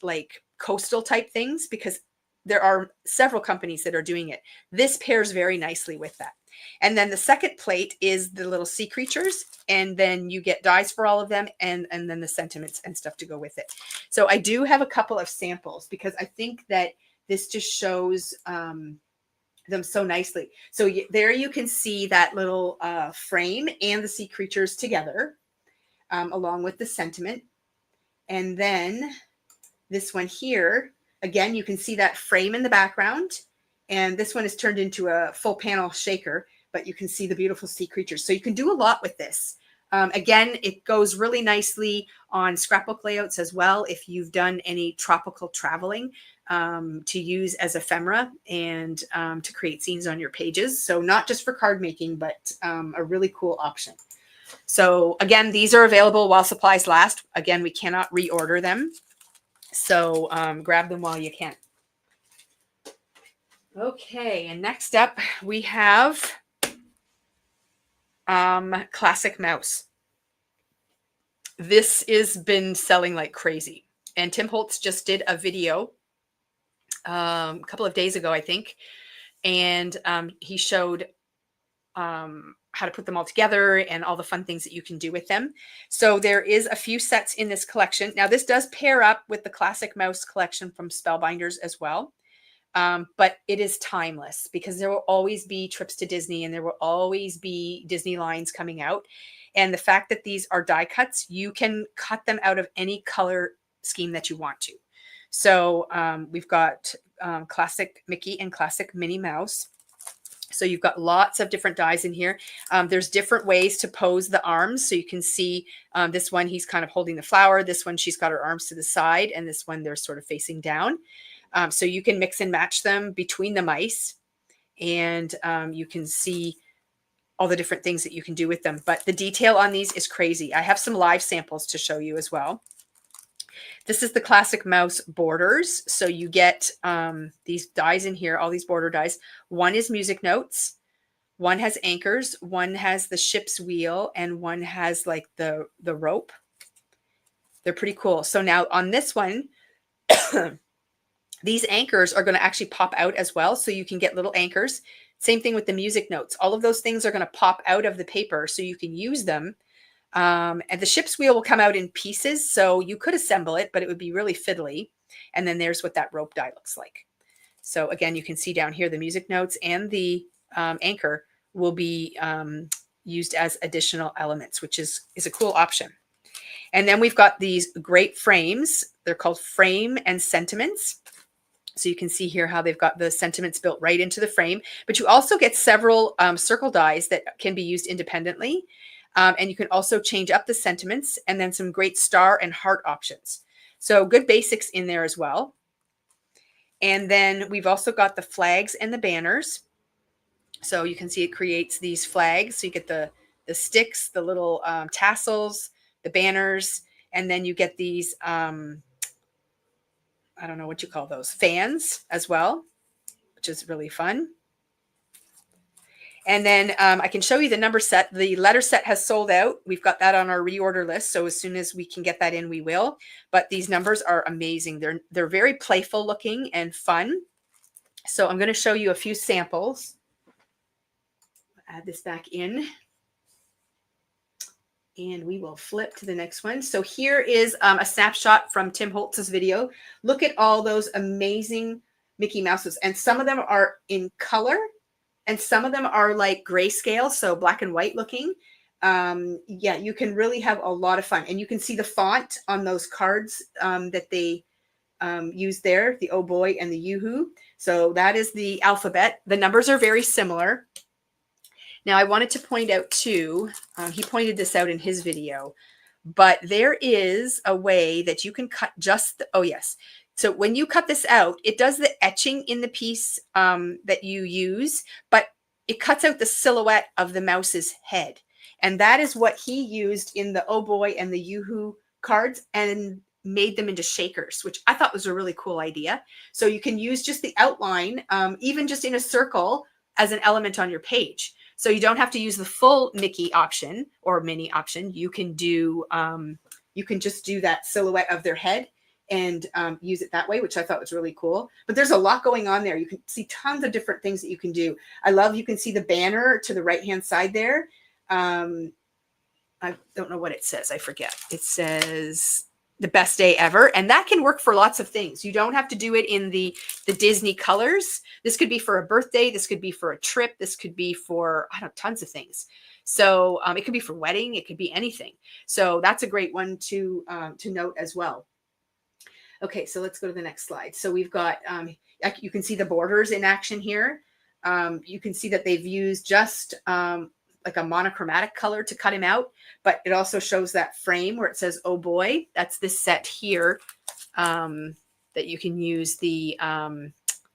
coastal type things, because there are several companies that are doing it. This pairs very nicely with that. And then the second plate is the little sea creatures, and then you get dies for all of them, and then the sentiments and stuff to go with it. So I do have a couple of samples because I think that this just shows them so nicely. So there you can see that little frame and the sea creatures together, along with the sentiment. And then this one here, again, you can see that frame in the background. And this one is turned into a full panel shaker, but you can see the beautiful sea creatures. So you can do a lot with this. Again, it goes really nicely on scrapbook layouts as well, if you've done any tropical traveling, to use as ephemera and to create scenes on your pages. So not just for card making, but a really cool option. So again, these are available while supplies last. Again, we cannot reorder them. So grab them while you can. Okay, and next up we have Classic Mouse. This has been selling like crazy. And Tim Holtz just did a video a couple of days ago, I think. And he showed how to put them all together and all the fun things that you can do with them. So there is a few sets in this collection. Now, this does pair up with the Classic Mouse collection from Spellbinders as well. But it is timeless because there will always be trips to Disney and there will always be Disney lines coming out. And the fact that these are die cuts, you can cut them out of any color scheme that you want to. So we've got Classic Mickey and Classic Minnie Mouse. So you've got lots of different dies in here. There's different ways to pose the arms. So you can see this one, he's kind of holding the flower. This one, she's got her arms to the side. And this one, they're sort of facing down. So you can mix and match them between the mice, and you can see all the different things that you can do with them. But the detail on these is crazy. I have some live samples to show you as well. This is the Classic Mouse borders. So you get these dies in here, all these border dies. One is music notes. One has anchors. One has the ship's wheel, and one has like the rope. They're pretty cool. So now on this one, These anchors are going to actually pop out as well. So you can get little anchors. Same thing with the music notes. All of those things are going to pop out of the paper so you can use them. And the ship's wheel will come out in pieces. So you could assemble it, but it would be really fiddly. And then there's what that rope die looks like. So again, you can see down here, the music notes and the anchor will be used as additional elements, which is a cool option. And then we've got these great frames. They're called frame and sentiments. So you can see here how they've got the sentiments built right into the frame, but you also get several circle dies that can be used independently. And you can also change up the sentiments, and then some great star and heart options. So good basics in there as well. And then we've also got the flags and the banners. So you can see it creates these flags. So you get the sticks, the little tassels, the banners, and then you get these, I don't know what you call those, fans as well, which is really fun. And then I can show you the number set. The letter set has sold out. We've got that on our reorder list. So as soon as we can get that in, we will. But these numbers are amazing. They're very playful looking and fun. So I'm going to show you a few samples. Add this back in. And we will flip to the next one. So here is a snapshot from Tim Holtz's video. Look at all those amazing Mickey Mouses. And some of them are in color, and some of them are like grayscale, so black and white looking. Yeah, you can really have a lot of fun. And you can see the font on those cards that they use there, the Oh Boy and the Yoo-Hoo. So that is the alphabet. The numbers are very similar. Now, I wanted to point out too, he pointed this out in his video, but there is a way that you can cut just the, oh yes. So when you cut this out, it does the etching in the piece that you use, but it cuts out the silhouette of the mouse's head. And that is what he used in the Oh Boy and the Yoo-Hoo cards, and made them into shakers, which I thought was a really cool idea. So you can use just the outline, even just in a circle, as an element on your page. So you don't have to use the full Mickey option or Minnie option. You can do, you can just do that silhouette of their head and use it that way, which I thought was really cool. But there's a lot going on there. You can see tons of different things that you can do. I love, you can see the banner to the right-hand side there. I don't know what it says. I forget. It says the best day ever. And that can work for lots of things. You don't have to do it in the Disney colors. This could be for a birthday. This could be for a trip. This could be for, I don't know, tons of things. So it could be for wedding. It could be anything. So that's a great one to note as well. Okay, so let's go to the next slide. So we've got, you can see the borders in action here. You can see that they've used just like a monochromatic color to cut him out, but it also shows that frame where it says, Oh Boy. That's this set here that you can use the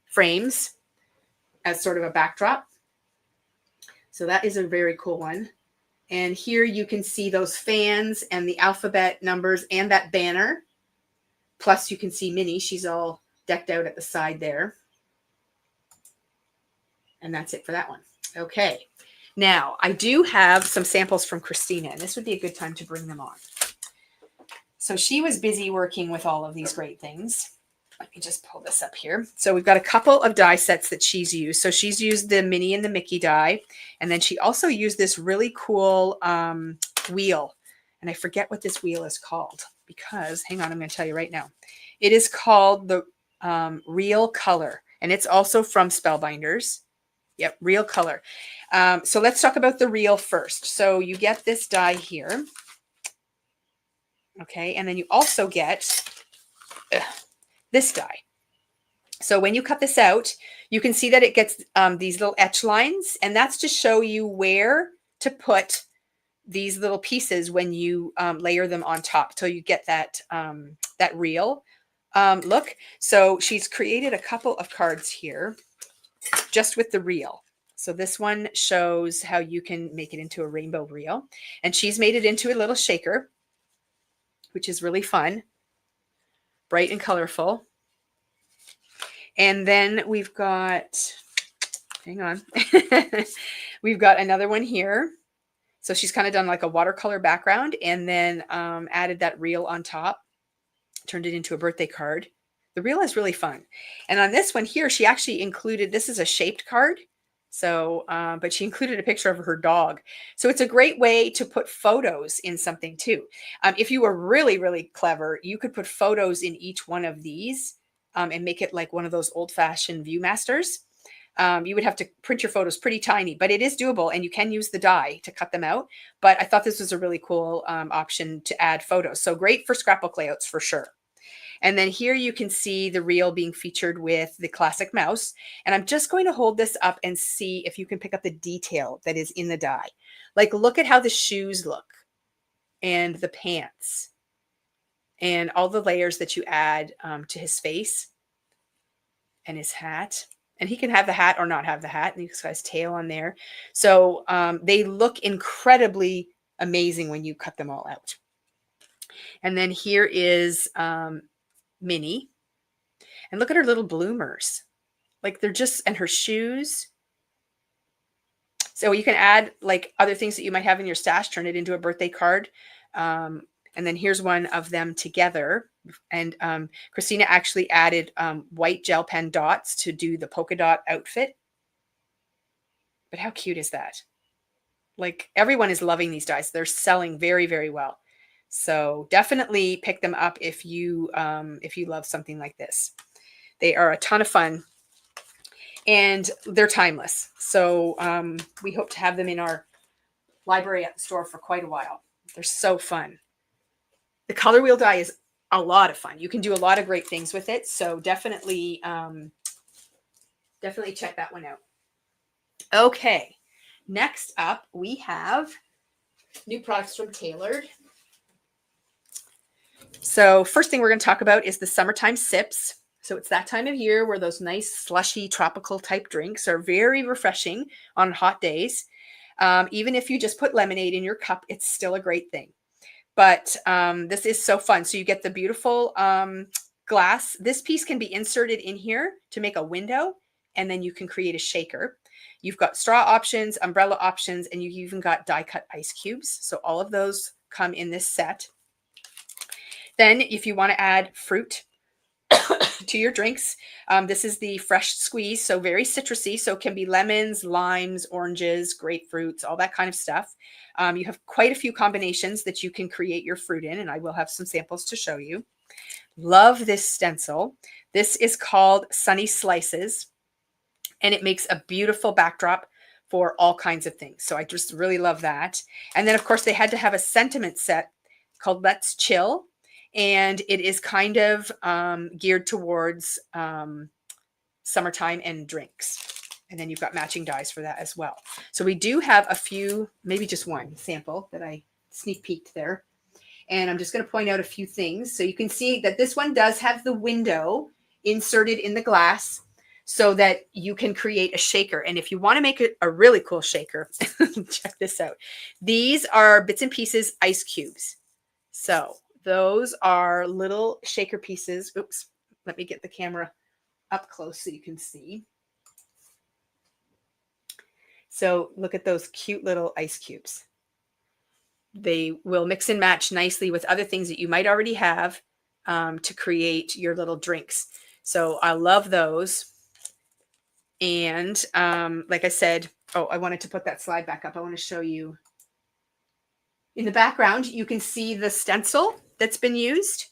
frames as sort of a backdrop. So that is a very cool one. And here you can see those fans and the alphabet numbers and that banner. Plus you can see Minnie. She's all decked out at the side there. And that's it for that one. Okay. Now, I do have some samples from Christina, and this would be a good time to bring them on. So she was busy working with all of these great things. Let me just pull this up here. So we've got a couple of die sets that she's used. So she's used the Minnie and the Mickey die, and then she also used this really cool wheel. And I forget what this wheel is called because, hang on, I'm going to tell you right now. It is called the Real Color, and it's also from Spellbinders. Yep, Real Color. So let's talk about the Real first. So you get this die here. Okay, and then you also get this die. So when you cut this out, you can see that it gets these little etch lines, and that's to show you where to put these little pieces when you layer them on top till you get that, that real look. So she's created a couple of cards here just with the reel. So this one shows how you can make it into a rainbow reel, and she's made it into a little shaker, which is really fun, bright and colorful. And then we've got, hang on, we've got another one here. So she's kind of done like a watercolor background and then added that reel on top, turned it into a birthday card. the reel is really fun. And on this one here, she actually included, this is a shaped card. So, but she included a picture of her dog. So it's a great way to put photos in something too. If you were really, really clever, you could put photos in each one of these and make it like one of those old-fashioned Viewmasters. You would have to print your photos pretty tiny, but it is doable, and you can use the die to cut them out. But I thought this was a really cool option to add photos. So great for scrapbook layouts for sure. And then here you can see the reel being featured with the classic mouse. And I'm just going to hold this up and see if you can pick up the detail that is in the die. Like, look at how the shoes look and the pants and all the layers that you add to his face and his hat. And he can have the hat or not have the hat. And he's got his tail on there. So they look incredibly amazing when you cut them all out. And then here is Minnie. And look at her little bloomers. Like, they're just, and her shoes. So you can add like other things that you might have in your stash, turn it into a birthday card. And then here's one of them together. And Christina actually added white gel pen dots to do the polka dot outfit. But how cute is that? Like, everyone is loving these dies. They're selling very, very well. So definitely pick them up if you love something like this. They are a ton of fun, and they're timeless. So we hope to have them in our library at the store for quite a while. They're so fun. The color wheel die is a lot of fun. You can do a lot of great things with it. So definitely check that one out. Okay. Next up, we have new products from Tailored. So first thing we're going to talk about is the summertime sips. So it's that time of year where those nice slushy tropical type drinks are very refreshing on hot days. Even if you just put lemonade in your cup, it's still a great thing. But this is so fun. So you get the beautiful glass. This piece can be inserted in here to make a window, and then you can create a shaker. You've got straw options, umbrella options, and you've even got die cut ice cubes. So all of those come in this set. Then if you want to add fruit to your drinks, this is the fresh squeeze. So very citrusy. So it can be lemons, limes, oranges, grapefruits, all that kind of stuff. You have quite a few combinations that you can create your fruit in, and I will have some samples to show you. Love this stencil. This is called Sunny Slices, and it makes a beautiful backdrop for all kinds of things. So I just really love that. And then, of course, they had to have a sentiment set called Let's Chill, and it is kind of geared towards summertime and drinks. And then you've got matching dies for that as well. So we do have a few, maybe just one sample that I sneak peeked there. And I'm just going to point out a few things. So you can see that this one does have the window inserted in the glass so that you can create a shaker. And if you want to make it a really cool shaker, check this out. These are bits and pieces ice cubes. So those are little shaker pieces. Oops, let me get the camera up close so you can see. So look at those cute little ice cubes. They will mix and match nicely with other things that you might already have to create your little drinks. So I love those. And like I said, I wanted to put that slide back up. I want to show you. In the background, you can see the stencil that's been used.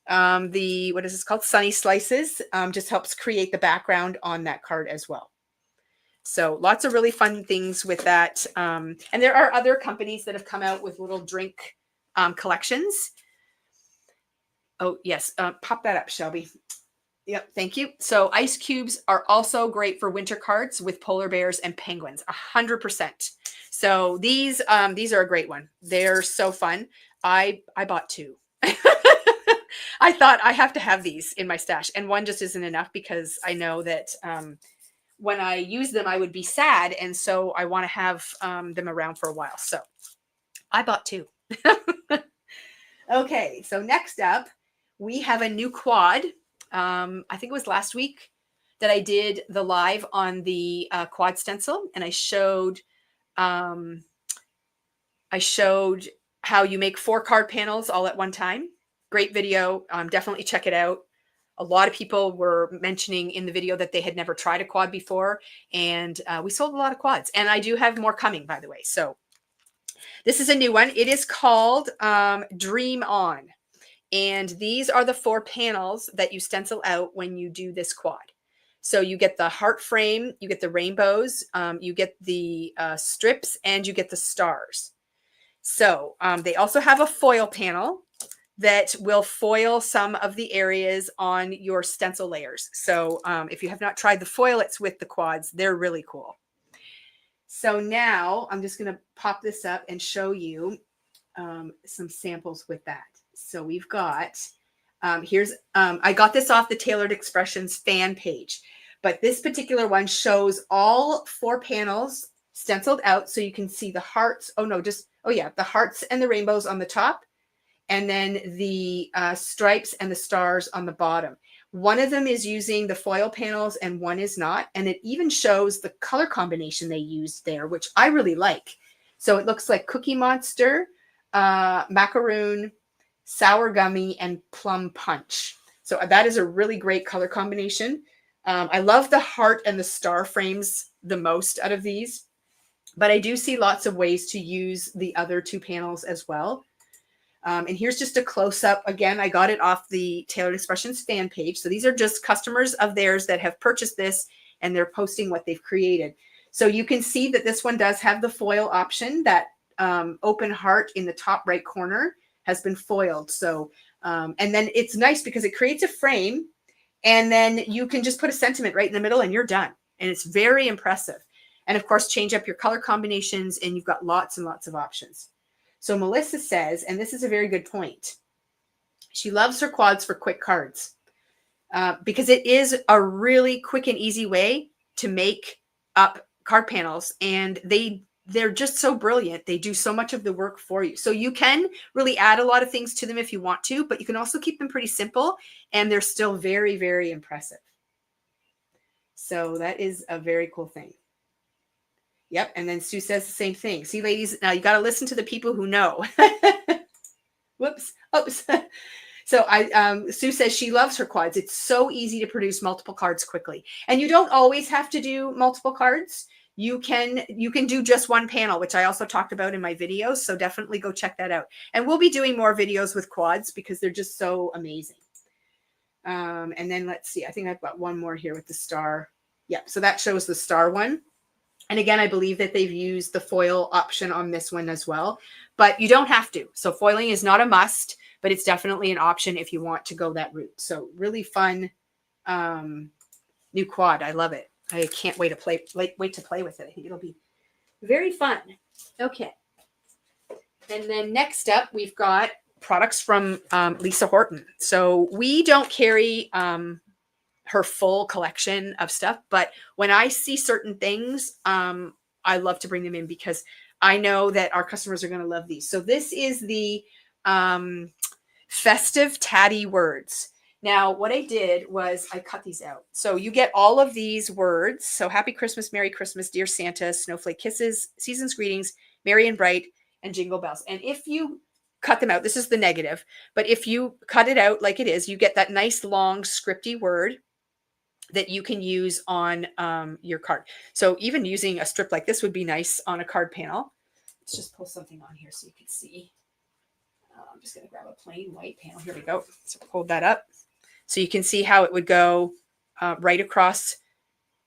What is this called? Sunny Slices just helps create the background on that card as well. So lots of really fun things with that. And there are other companies that have come out with little drink collections. Oh, yes. Pop that up, Shelby. Yep. Thank you. So ice cubes are also great for winter cards with polar bears and penguins, 100%. So these are a great one. They're so fun. I bought two. I thought I have to have these in my stash, and one just isn't enough because I know that when I use them, I would be sad. And so I want to have them around for a while. So I bought two. Okay. So next up, we have a new quad. I think it was last week that I did the live on the quad stencil, and I showed how you make 4 card panels all at one time. Great video. Definitely check it out. A lot of people were mentioning in the video that they had never tried a quad before, and we sold a lot of quads. And I do have more coming, by the way. So this is a new one. It is called Dream On. And these are the 4 panels that you stencil out when you do this quad. So you get the heart frame, you get the rainbows, you get the strips, and you get the stars. So they also have a foil panel that will foil some of the areas on your stencil layers. So if you have not tried the foilets with the quads, they're really cool. So now I'm just going to pop this up and show you some samples with that. So we've got, I got this off the Tailored Expressions fan page, but this particular one shows all 4 panels stenciled out. So you can see the hearts. The hearts and the rainbows on the top, and then the stripes and the stars on the bottom. One of them is using the foil panels and one is not. And it even shows the color combination they used there, which I really like. So it looks like Cookie Monster, macaroon, sour gummy, and plum punch. So that is a really great color combination. I love the heart and the star frames the most out of these, but I do see lots of ways to use the other 2 panels as well. And here's just a close-up. Again, I got it off the Tailored Expressions fan page. So these are just customers of theirs that have purchased this, and they're posting what they've created. So you can see that this one does have the foil option. That open heart in the top right corner has been foiled. So, and then it's nice because it creates a frame, and then you can just put a sentiment right in the middle and you're done. And it's very impressive. And of course, change up your color combinations, and you've got lots and lots of options. So Melissa says, and this is a very good point, she loves her quads for quick cards because it is a really quick and easy way to make up card panels. And they're just so brilliant. They do so much of the work for you. So you can really add a lot of things to them if you want to, but you can also keep them pretty simple, and they're still very, very impressive. So that is a very cool thing. Yep. And then Sue says the same thing. See, ladies, now you got to listen to the people who know. Whoops. Oops. So Sue says she loves her quads. It's so easy to produce multiple cards quickly. And you don't always have to do multiple cards. You can do just 1 panel, which I also talked about in my videos. So definitely go check that out. And we'll be doing more videos with quads because they're just so amazing. And then let's see. I think I've got one more here with the star. Yep. So that shows the star one. And again, I believe that they've used the foil option on this one as well, but you don't have to. So foiling is not a must, but it's definitely an option if you want to go that route. So really fun new quad. I love it. I can't wait to play with it. I think it'll be very fun. Okay. And then next up, we've got products from Lisa Horton. So we don't carry her full collection of stuff, but when I see certain things, I love to bring them in because I know that our customers are going to love these. So this is the Festive Tatty Words. Now, what I did was I cut these out. So you get all of these words. So Happy Christmas, Merry Christmas, Dear Santa, Snowflake Kisses, Season's Greetings, Merry and Bright, and Jingle Bells. And if you cut them out, this is the negative, but if you cut it out like it is, you get that nice long scripty word that you can use on your card. So even using a strip like this would be nice on a card panel. Let's just pull something on here so you can see. I'm just going to grab a plain white panel. Here we go. So hold that up. So you can see how it would go right across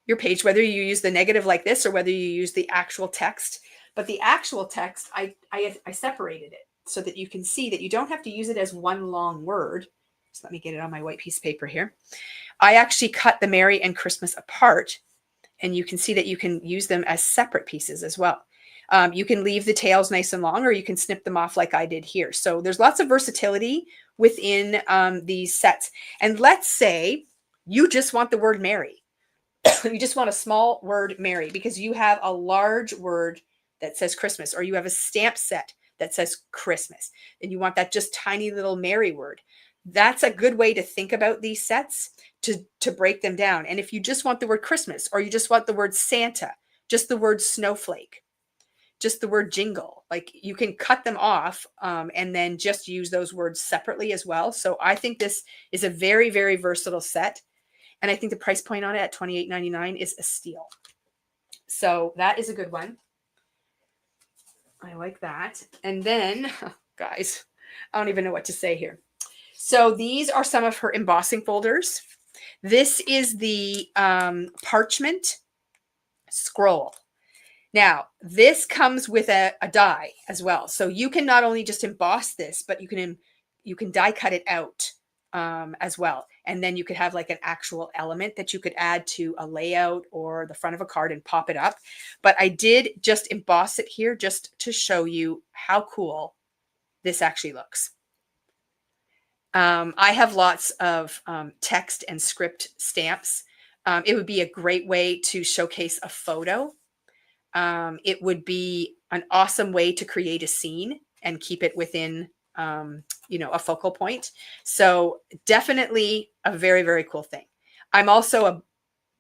your page, whether you use the negative like this or whether you use the actual text. But the actual text, I separated it so that you can see that you don't have to use it as one long word. So let me get it on my white piece of paper here. I actually cut the Merry and Christmas apart, and you can see that you can use them as separate pieces as well. You can leave the tails nice and long, or you can snip them off like I did here. So there's lots of versatility within these sets. And let's say you just want the word Merry. You just want a small word Merry because you have a large word that says Christmas, or you have a stamp set that says Christmas, and you want that just tiny little Merry word. That's a good way to think about these sets, to break them down. And if you just want the word Christmas, or you just want the word Santa, just the word snowflake, just the word jingle. Like you can cut them off and then just use those words separately as well. So I think this is a very, very versatile set. And I think the price point on it at $28.99 is a steal. So that is a good one. I like that. And then, oh, guys, I don't even know what to say here. So these are some of her embossing folders. This is the parchment scroll. Now, this comes with a die as well. So you can not only just emboss this, but you can die cut it out as well. And then you could have like an actual element that you could add to a layout or the front of a card and pop it up. But I did just emboss it here just to show you how cool this actually looks. I have lots of text and script stamps. It would be a great way to showcase a photo. It would be an awesome way to create a scene and keep it within, a focal point. So definitely a very, very cool thing. I'm also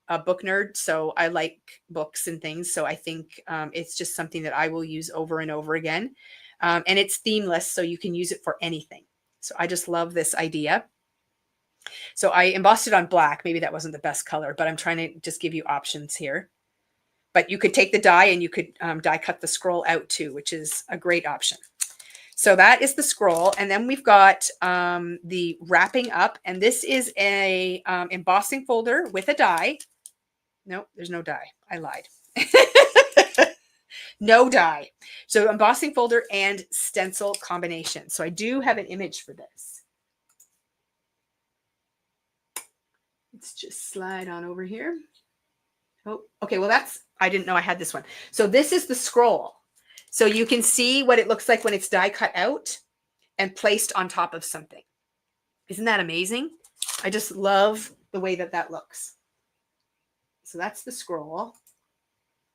a book nerd, so I like books and things. So I think it's just something that I will use over and over again. And it's themeless, so you can use it for anything. So I just love this idea. So I embossed it on black. Maybe that wasn't the best color, but I'm trying to just give you options here. But you could take the die and you could die cut the scroll out too, which is a great option. So that is the scroll. And then we've got the wrapping up. And this is a embossing folder with a die. No, there's no die. I lied. No die. So embossing folder and stencil combination. So I do have an image for this. Let's just slide on over here. Oh, okay. Well, I didn't know I had this one. So this is the scroll. So you can see what it looks like when it's die cut out and placed on top of something. Isn't that amazing? I just love the way that looks. So that's the scroll.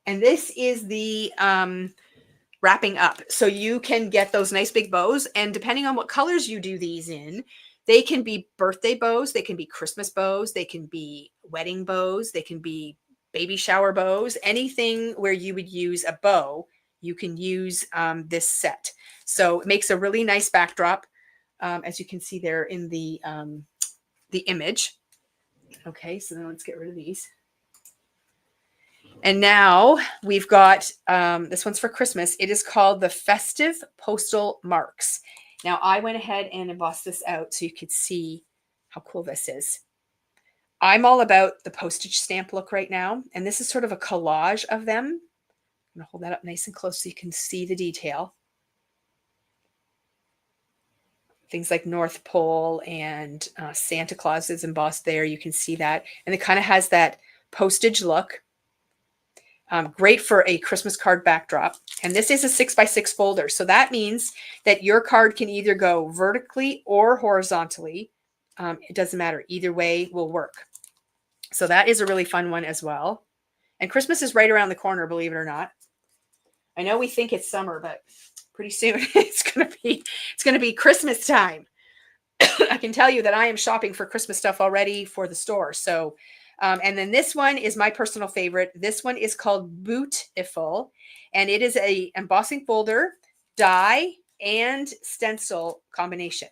And this is the wrapping up. So you can get those nice big bows. And depending on what colors you do these in, they can be birthday bows. They can be Christmas bows. They can be wedding bows. They can be baby shower bows. Anything where you would use a bow, you can use this set. So it makes a really nice backdrop, as you can see there in the image. Okay, so then let's get rid of these. And now we've got, this one's for Christmas. It is called the Festive Postal Marks. Now I went ahead and embossed this out so you could see how cool this is. I'm all about the postage stamp look right now. And this is sort of a collage of them. I'm going to hold that up nice and close so you can see the detail. Things like North Pole and Santa Claus is embossed there. You can see that. And it kind of has that postage look. Great for a Christmas card backdrop. And this is a 6x6 folder. So that means that your card can either go vertically or horizontally. It doesn't matter. Either way will work. So that is a really fun one as well. And Christmas is right around the corner, believe it or not. I know we think it's summer, but pretty soon it's going to be Christmas time. I can tell you that I am shopping for Christmas stuff already for the store. So and then this one is my personal favorite. This one is called Bootiful, and it is a embossing folder, die, and stencil combination.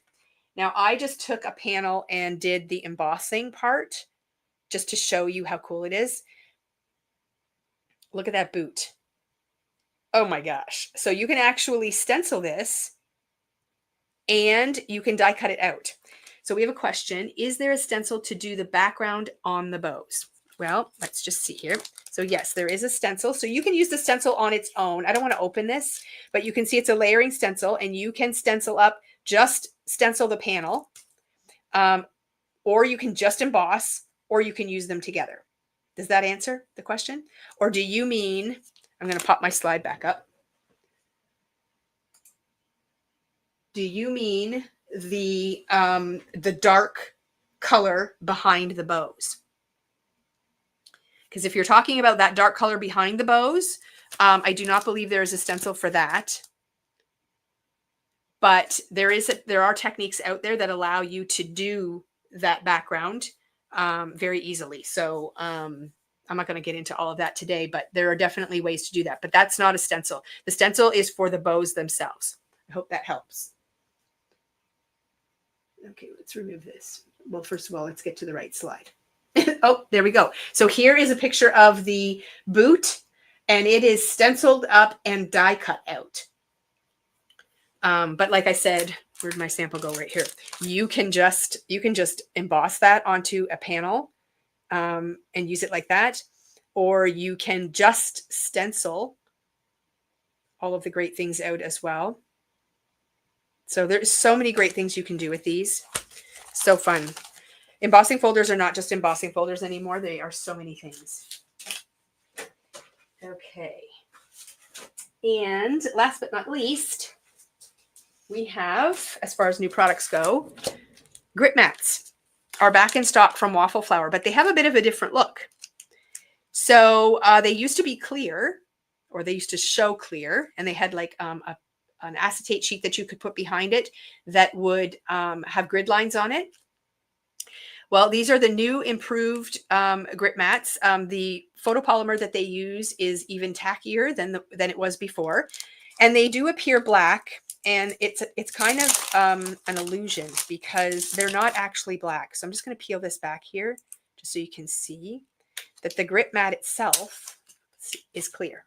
Now, I just took a panel and did the embossing part just to show you how cool it is. Look at that boot. Oh my gosh. So you can actually stencil this and you can die cut it out. So we have a question. Is there a stencil to do the background on the bows? Well, let's just see here. So yes, there is a stencil. So you can use the stencil on its own. I don't want to open this, but you can see it's a layering stencil and you can stencil up, just stencil the panel, or you can just emboss, or you can use them together. Does that answer the question? Or do you mean, I'm going to pop my slide back up. Do you mean the dark color behind the bows? Because if you're talking about that dark color behind the bows, I do not believe there is a stencil for that. But there are techniques out there that allow you to do that background very easily. So I'm I'm not going to get into all of that today, but there are definitely ways to do that. But that's not a stencil. The stencil is for the bows themselves. I hope that helps. Okay, let's remove this. Well, first of all, let's get to the right slide. Oh, there we go. So here is a picture of the boot, and it is stenciled up and die cut out. But like I said, where'd my sample go? Right here. You can just emboss that onto a panel and use it like that, or you can just stencil all of the great things out as well. So there's so many great things you can do with these. So fun. Embossing folders are not just embossing folders anymore. They are so many things. Okay. And last but not least, we have, as far as new products go, grit mats are back in stock from Waffle Flower, but they have a bit of a different look. So they used to be clear, or they used to show clear, and they had like an acetate sheet that you could put behind it that would have grid lines on it. Well, these are the new improved grit mats. The photopolymer that they use is even tackier than it was before, and they do appear black. And it's kind of an illusion because they're not actually black. So I'm just going to peel this back here just so you can see that the grit mat itself is clear.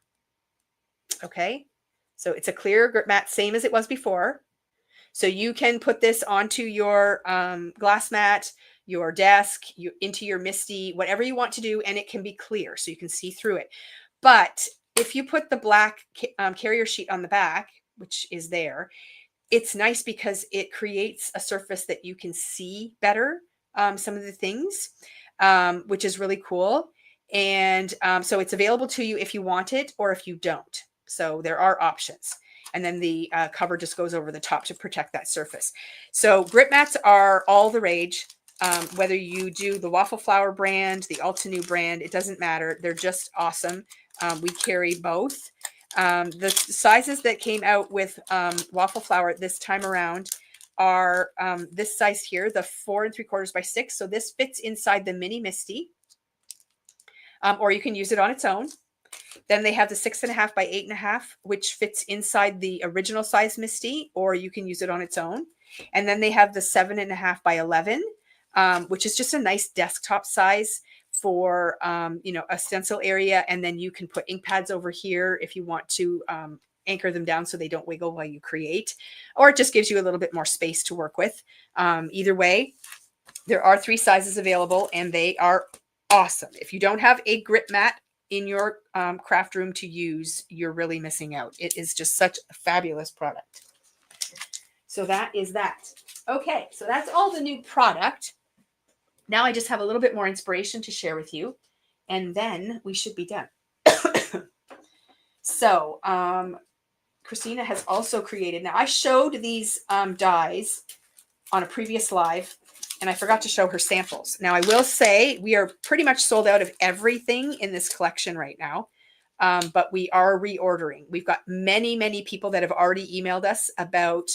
Okay, so it's a clear grit mat, same as it was before. So you can put this onto your glass mat, your desk, into your MISTI, whatever you want to do, and it can be clear so you can see through it. But if you put the black carrier sheet on the back, which is there, it's nice because it creates a surface that you can see better some of the things, which is really cool. And so it's available to you if you want it or if you don't. So there are options. And then the cover just goes over the top to protect that surface. So grit mats are all the rage. Whether you do the Waffle Flower brand, the Altenew brand, it doesn't matter. They're just awesome. We carry both. The sizes that came out with Waffle Flower this time around are this size here, the 4 3/4 by 6. So this fits inside the mini MISTI, or you can use it on its own. Then they have the 6.5 by 8.5, which fits inside the original size MISTI, or you can use it on its own. And then they have the 7.5 by 11, which is just a nice desktop size for a stencil area, and then you can put ink pads over here if you want to anchor them down so they don't wiggle while you create, or it just gives you a little bit more space to work with. Either way, there are 3 sizes available, and they are awesome. If you don't have a grit mat in your craft room to use, you're really missing out. It is just such a fabulous product. So that is that. Okay, so that's all the new product. Now I just have a little bit more inspiration to share with you, and then we should be done. So Christina has also created, now I showed these dies on a previous live, and I forgot to show her samples. Now I will say we are pretty much sold out of everything in this collection right now, but we are reordering. We've got many, many people that have already emailed us about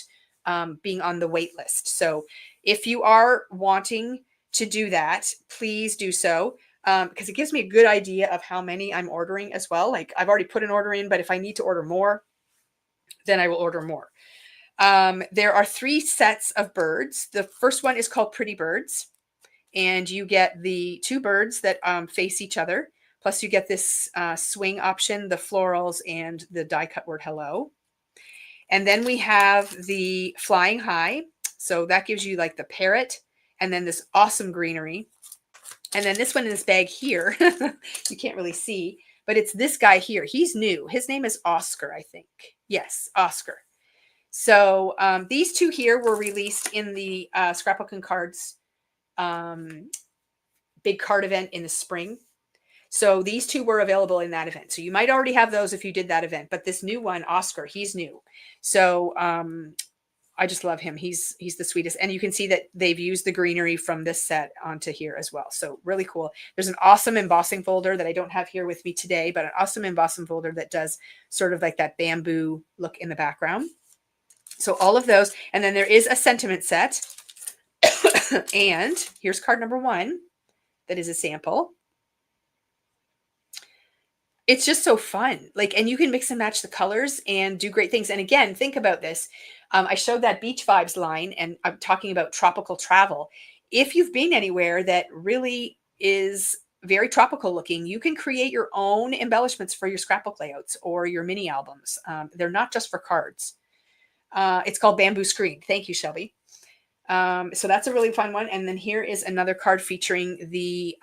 being on the wait list. So if you are wanting to do that, please do so, because it gives me a good idea of how many I'm ordering as well. Like I've already put an order in, but if I need to order more, then I will order more. There are 3 sets of birds. The first one is called Pretty Birds, and you get the 2 birds that face each other. Plus you get this swing option, the florals, and the die cut word hello. And then we have the Flying High. So that gives you like the parrot, and then this awesome greenery. And then this one in this bag here, you can't really see, but it's this guy here. He's new. His name is Oscar, I think. Yes, Oscar. So these 2 here were released in the Scrapbook and Cards big card event in the spring. So these 2 were available in that event. So you might already have those if you did that event, but this new one, Oscar, he's new. So I just love him. He's the sweetest. And you can see that they've used the greenery from this set onto here as well. So really cool. There's an awesome embossing folder that I don't have here with me today, but an awesome embossing folder that does sort of like that bamboo look in the background. So all of those. And then there is a sentiment set. And here's card number 1. That is a sample. It's just so fun. Like, and you can mix and match the colors and do great things. And again, think about this. I showed that beach vibes line, and I'm talking about tropical travel. If you've been anywhere that really is very tropical looking, you can create your own embellishments for your scrapbook layouts or your mini albums. They're not just for cards. It's called Bamboo Screen. Thank you, Shelby. So that's a really fun one. And then here is another card featuring the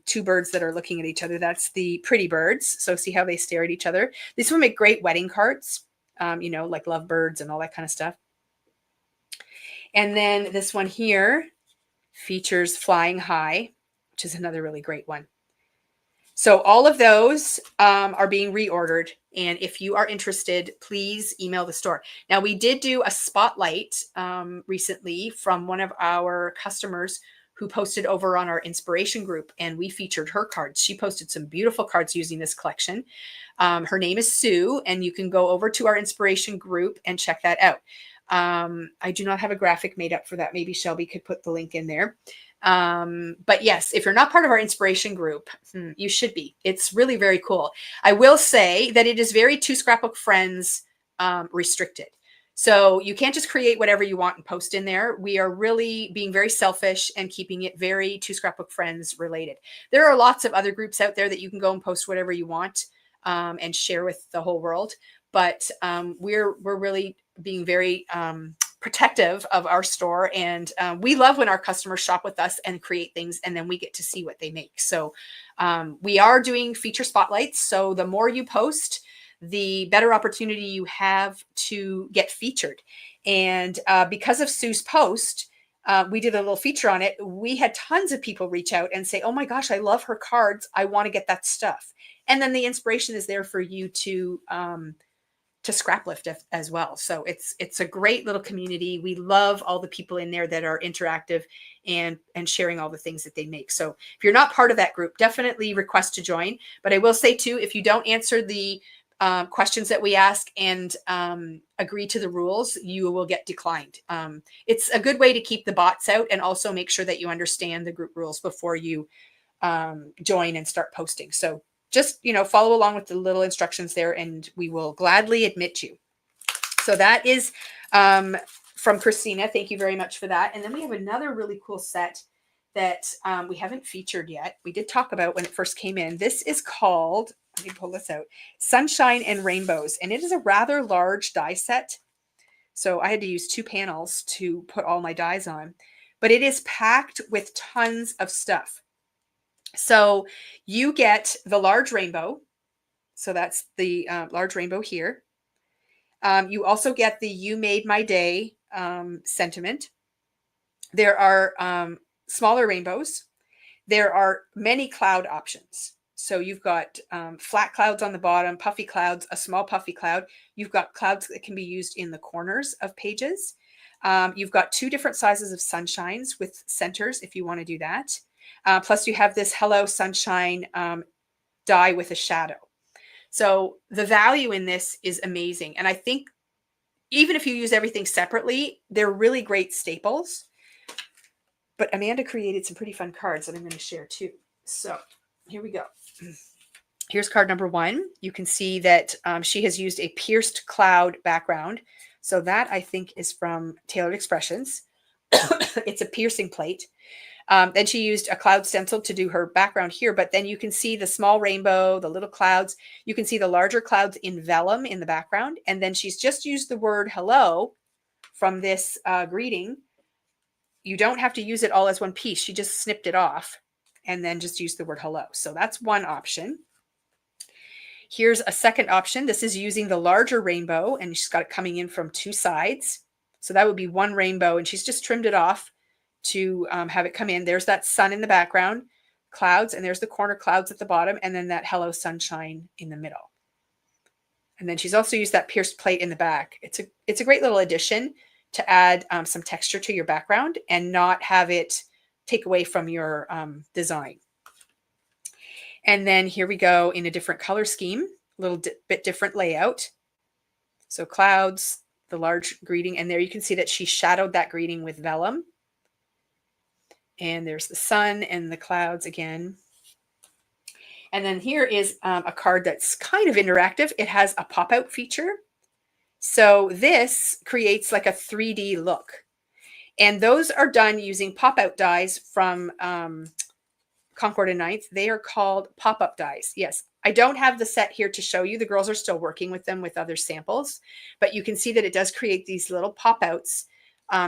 two birds that are looking at each other. That's the pretty birds. So see how they stare at each other. These will make great wedding cards, you know, like lovebirds and all that kind of stuff. And then this one here features Flying High, which is another really great one. So all of those are being reordered. And if you are interested, please email the store. Now, we did do a spotlight recently from one of our customers who posted over on our inspiration group, and we featured her cards. She posted some beautiful cards using this collection. Her name is Sue, and you can go over to our inspiration group and check that out. I do not have a graphic made up for that. Maybe Shelby could put the link in there. But yes, if you're not part of our inspiration group, you should be. It's really very cool. I will say that it is very Two Scrapbook Friends restricted. So you can't just create whatever you want and post in there. We are really being very selfish and keeping it very Two Scrapbook Friends related. There are lots of other groups out there that you can go and post whatever you want and share with the whole world. But we're really being very protective of our store, and we love when our customers shop with us and create things, and then we get to see what they make. So we are doing feature spotlights. So the more you post, the better opportunity you have to get featured. And because of Sue's post, we did a little feature on it. We had tons of people reach out and say, oh my gosh, I love her cards. I want to get that stuff. And then the inspiration is there for you to scrap lift as well. So it's a great little community. We love all the people in there that are interactive and sharing all the things that they make. So if you're not part of that group, definitely request to join. But I will say too, if you don't answer the questions that we ask and agree to the rules, you will get declined. It's a good way to keep the bots out and also make sure that you understand the group rules before you join and start posting. So just, you know, follow along with the little instructions there, and we will gladly admit you. So that is from Christina. Thank you very much for that. And then we have another really cool set that we haven't featured yet. We did talk about when it first came in. This is called, let me pull this out, Sunshine and Rainbows. And it is a rather large die set. So I had to use 2 panels to put all my dies on. But it is packed with tons of stuff. So you get the large rainbow. So that's the large rainbow here. You also get the You Made My Day sentiment. There are smaller rainbows. There are many cloud options. So you've got flat clouds on the bottom, puffy clouds, a small puffy cloud. You've got clouds that can be used in the corners of pages. You've got 2 different sizes of sunshines with centers if you want to do that. Plus you have this Hello Sunshine die with a shadow. So the value in this is amazing. And I think even if you use everything separately, they're really great staples. But Amanda created some pretty fun cards that I'm going to share too. So here we go. Here's card number 1. You can see that she has used a pierced cloud background. So that I think is from Tailored Expressions. It's a piercing plate. Then she used a cloud stencil to do her background here, but then you can see the small rainbow, the little clouds. You can see the larger clouds in vellum in the background. And then she's just used the word hello from this greeting. You don't have to use it all as one piece. She just snipped it off and then just used the word hello. So that's one option. Here's a second option. This is using the larger rainbow, and she's got it coming in from 2 sides. So that would be one rainbow, and she's just trimmed it off to have it come in. There's that sun in the background, clouds, and there's the corner clouds at the bottom, and then that Hello Sunshine in the middle. And then she's also used that pierced plate in the back. It's a great little addition to add some texture to your background and not have it take away from your design. And then here we go in a different color scheme, a little bit different layout. So clouds, the large greeting, and there you can see that she shadowed that greeting with vellum. And there's the sun and the clouds again. And then here is a card that's kind of interactive. It has a pop-out feature. So this creates like a 3D look. And those are done using pop-out dies from Concord and Ninth. They are called pop-up dies. Yes, I don't have the set here to show you. The girls are still working with them with other samples, but you can see that it does create these little pop-outs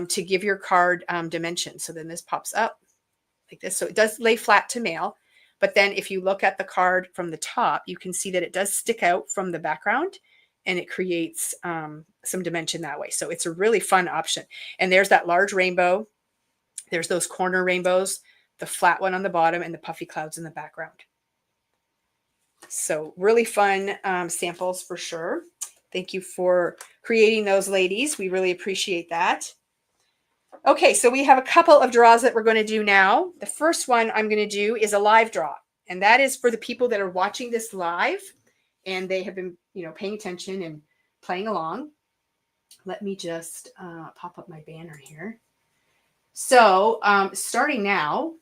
to give your card dimension. So then this pops up like this. So it does lay flat to mail. But then if you look at the card from the top, you can see that it does stick out from the background and it creates some dimension that way. So it's a really fun option. And there's that large rainbow. There's those corner rainbows, the flat one on the bottom, and the puffy clouds in the background. So really fun samples for sure. Thank you for creating those, ladies. We really appreciate that. Okay, so we have a couple of draws that we're going to do now. The first one I'm going to do is a live draw, and that is for the people that are watching this live and they have been, paying attention and playing along. Let me just pop up my banner here. So starting now,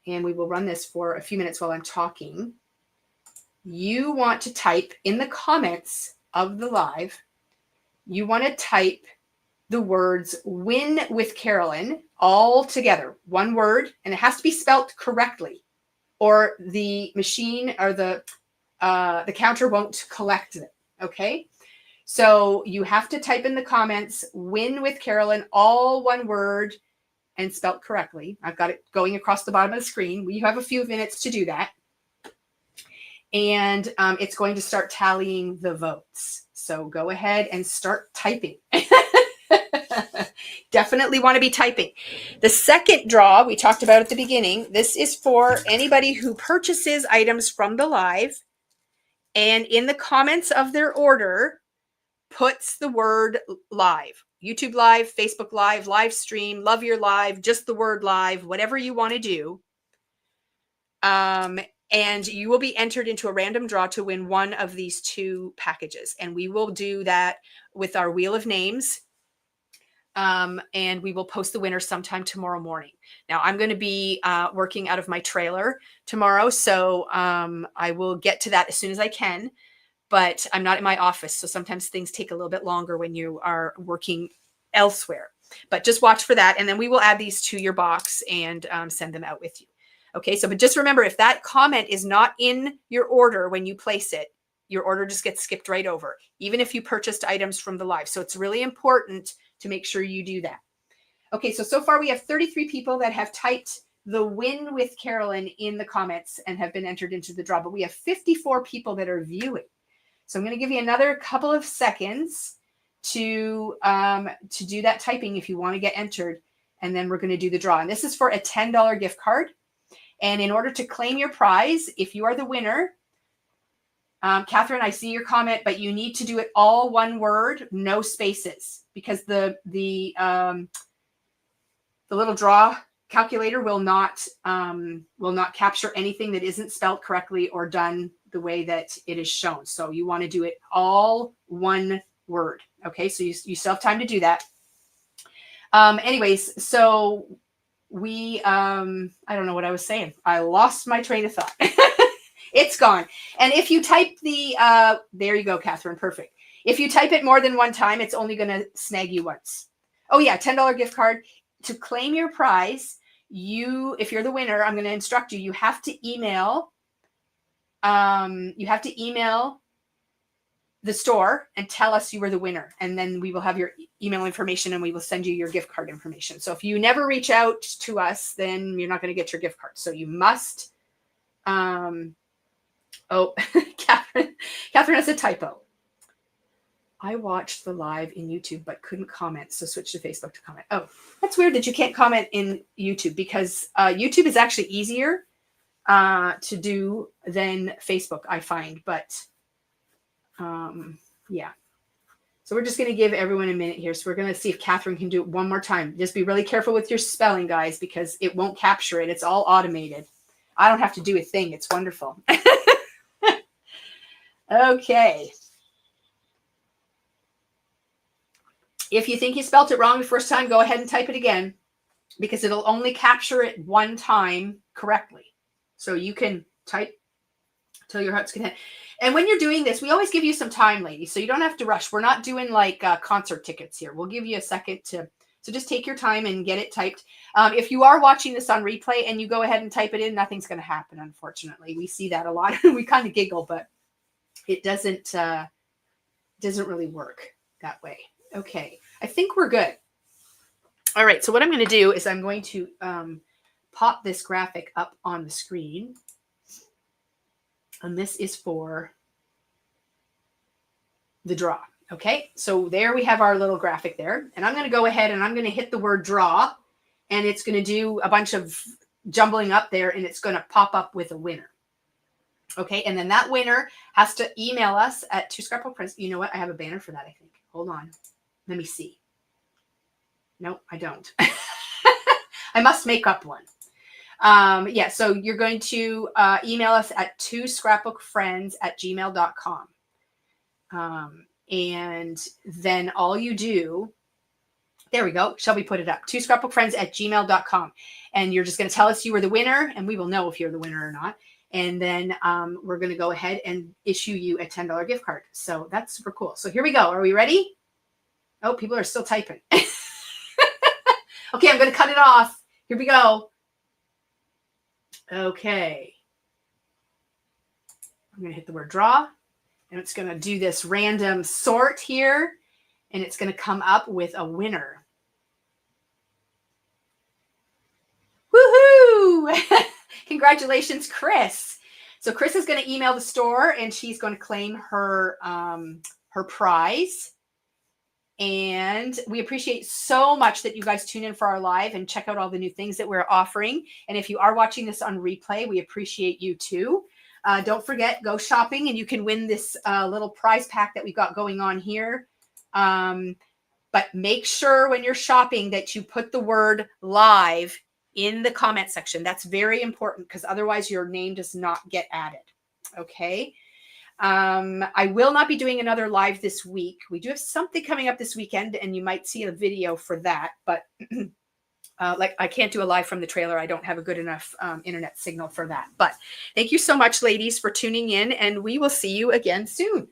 and we will run this for a few minutes while I'm talking, you want to type in the comments of the live, you want to type the words "win with Carolyn" all together, one word, and it has to be spelt correctly, or the machine or the counter won't collect it. Okay, so you have to type in the comments "win with Carolyn," all one word and spelt correctly. I've got it going across the bottom of the screen. We have a few minutes to do that, and it's going to start tallying the votes. So go ahead and start typing. Definitely want to be typing. The second draw we talked about at the beginning, this is for anybody who purchases items from the live and in the comments of their order puts the word live. YouTube live, Facebook live, live stream, love your live, just the word live, whatever you want to do. And you will be entered into a random draw to win one of these two packages. And we will do that with our Wheel of Names. And we will post the winner sometime tomorrow morning. Now, I'm going to be working out of my trailer tomorrow, so I will get to that as soon as I can. But I'm not in my office, so sometimes things take a little bit longer when you are working elsewhere. But just watch for that, and then we will add these to your box and send them out with you. Okay, so but just remember, if that comment is not in your order when you place it, your order just gets skipped right over, even if you purchased items from the live. So it's really important to make sure you do that. Okay, so far we have 33 people that have typed the "win with Carolyn" in the comments and have been entered into the draw, but we have 54 people that are viewing. So I'm going to give you another couple of seconds to do that typing if you want to get entered, and then we're going to do the draw. And this is for a $10 gift card. And in order to claim your prize, if you are the winner, Catherine, I see your comment, but you need to do it all one word, no spaces, because the little draw calculator will not capture anything that isn't spelled correctly or done the way that it is shown. So you want to do it all one word. Okay, so you still have time to do that. Anyways, so we I don't know what I was saying. I lost my train of thought. It's gone. And if you type the there you go, Catherine, perfect. If you type it more than one time, it's only going to snag you once. Oh yeah, $10 gift card. To claim your prize, if you're the winner, I'm going to instruct you. You have to email the store and tell us you were the winner, and then we will have your email information and we will send you your gift card information. So if you never reach out to us, then you're not going to get your gift card. So you must Catherine has a typo. I watched the live in YouTube but couldn't comment, so switch to Facebook to comment. Oh, that's weird that you can't comment in YouTube, because YouTube is actually easier to do than Facebook, I find. But yeah. So we're just going to give everyone a minute here. So we're going to see if Catherine can do it one more time. Just be really careful with your spelling, guys, because it won't capture it. It's all automated. I don't have to do a thing. It's wonderful. Okay. If you think you spelt it wrong the first time, go ahead and type it again, because it'll only capture it one time correctly. So you can type till your heart's content. And when you're doing this, we always give you some time, ladies, so you don't have to rush. We're not doing like concert tickets here. We'll give you a second to, so just take your time and get it typed. If you are watching this on replay and you go ahead and type it in, nothing's going to happen, unfortunately. We see that a lot. We kind of giggle, but it doesn't really work that way. Okay, I think we're good. All right, so what I'm going to do is I'm going to pop this graphic up on the screen. And this is for the draw. Okay, so there we have our little graphic there. And I'm going to go ahead and I'm going to hit the word draw. And it's going to do a bunch of jumbling up there. And it's going to pop up with a winner. Okay, and then that winner has to email us at Two Scrapbook Friends. You know what? I have a banner for that, I think. Hold on. Let me see. No, I don't. I must make up one. Yeah, so you're going to email us at twoscrapbookfriends@gmail.com. And then all you do, there we go. Shall we put it up? twoscrapbookfriends@gmail.com. And you're just going to tell us you were the winner, and we will know if you're the winner or not. And then we're going to go ahead and issue you a $10 gift card. So that's super cool. So here we go. Are we ready? Oh, people are still typing. Okay, I'm going to cut it off. Here we go. Okay. I'm going to hit the word draw. And it's going to do this random sort here. And it's going to come up with a winner. Woohoo! Congratulations, Chris. So Chris is going to email the store and she's going to claim her her prize. And we appreciate so much that you guys tune in for our live and check out all the new things that we're offering. And if you are watching this on replay, we appreciate you too. Don't forget, go shopping and you can win this little prize pack that we've got going on here. But make sure when you're shopping that you put the word live in the comment section. That's very important because otherwise your name does not get added. Okay. I will not be doing another live this week. We do have something coming up this weekend and you might see a video for that, but like I can't do a live from the trailer. I don't have a good enough internet signal for that, but thank you so much, ladies, for tuning in and we will see you again soon.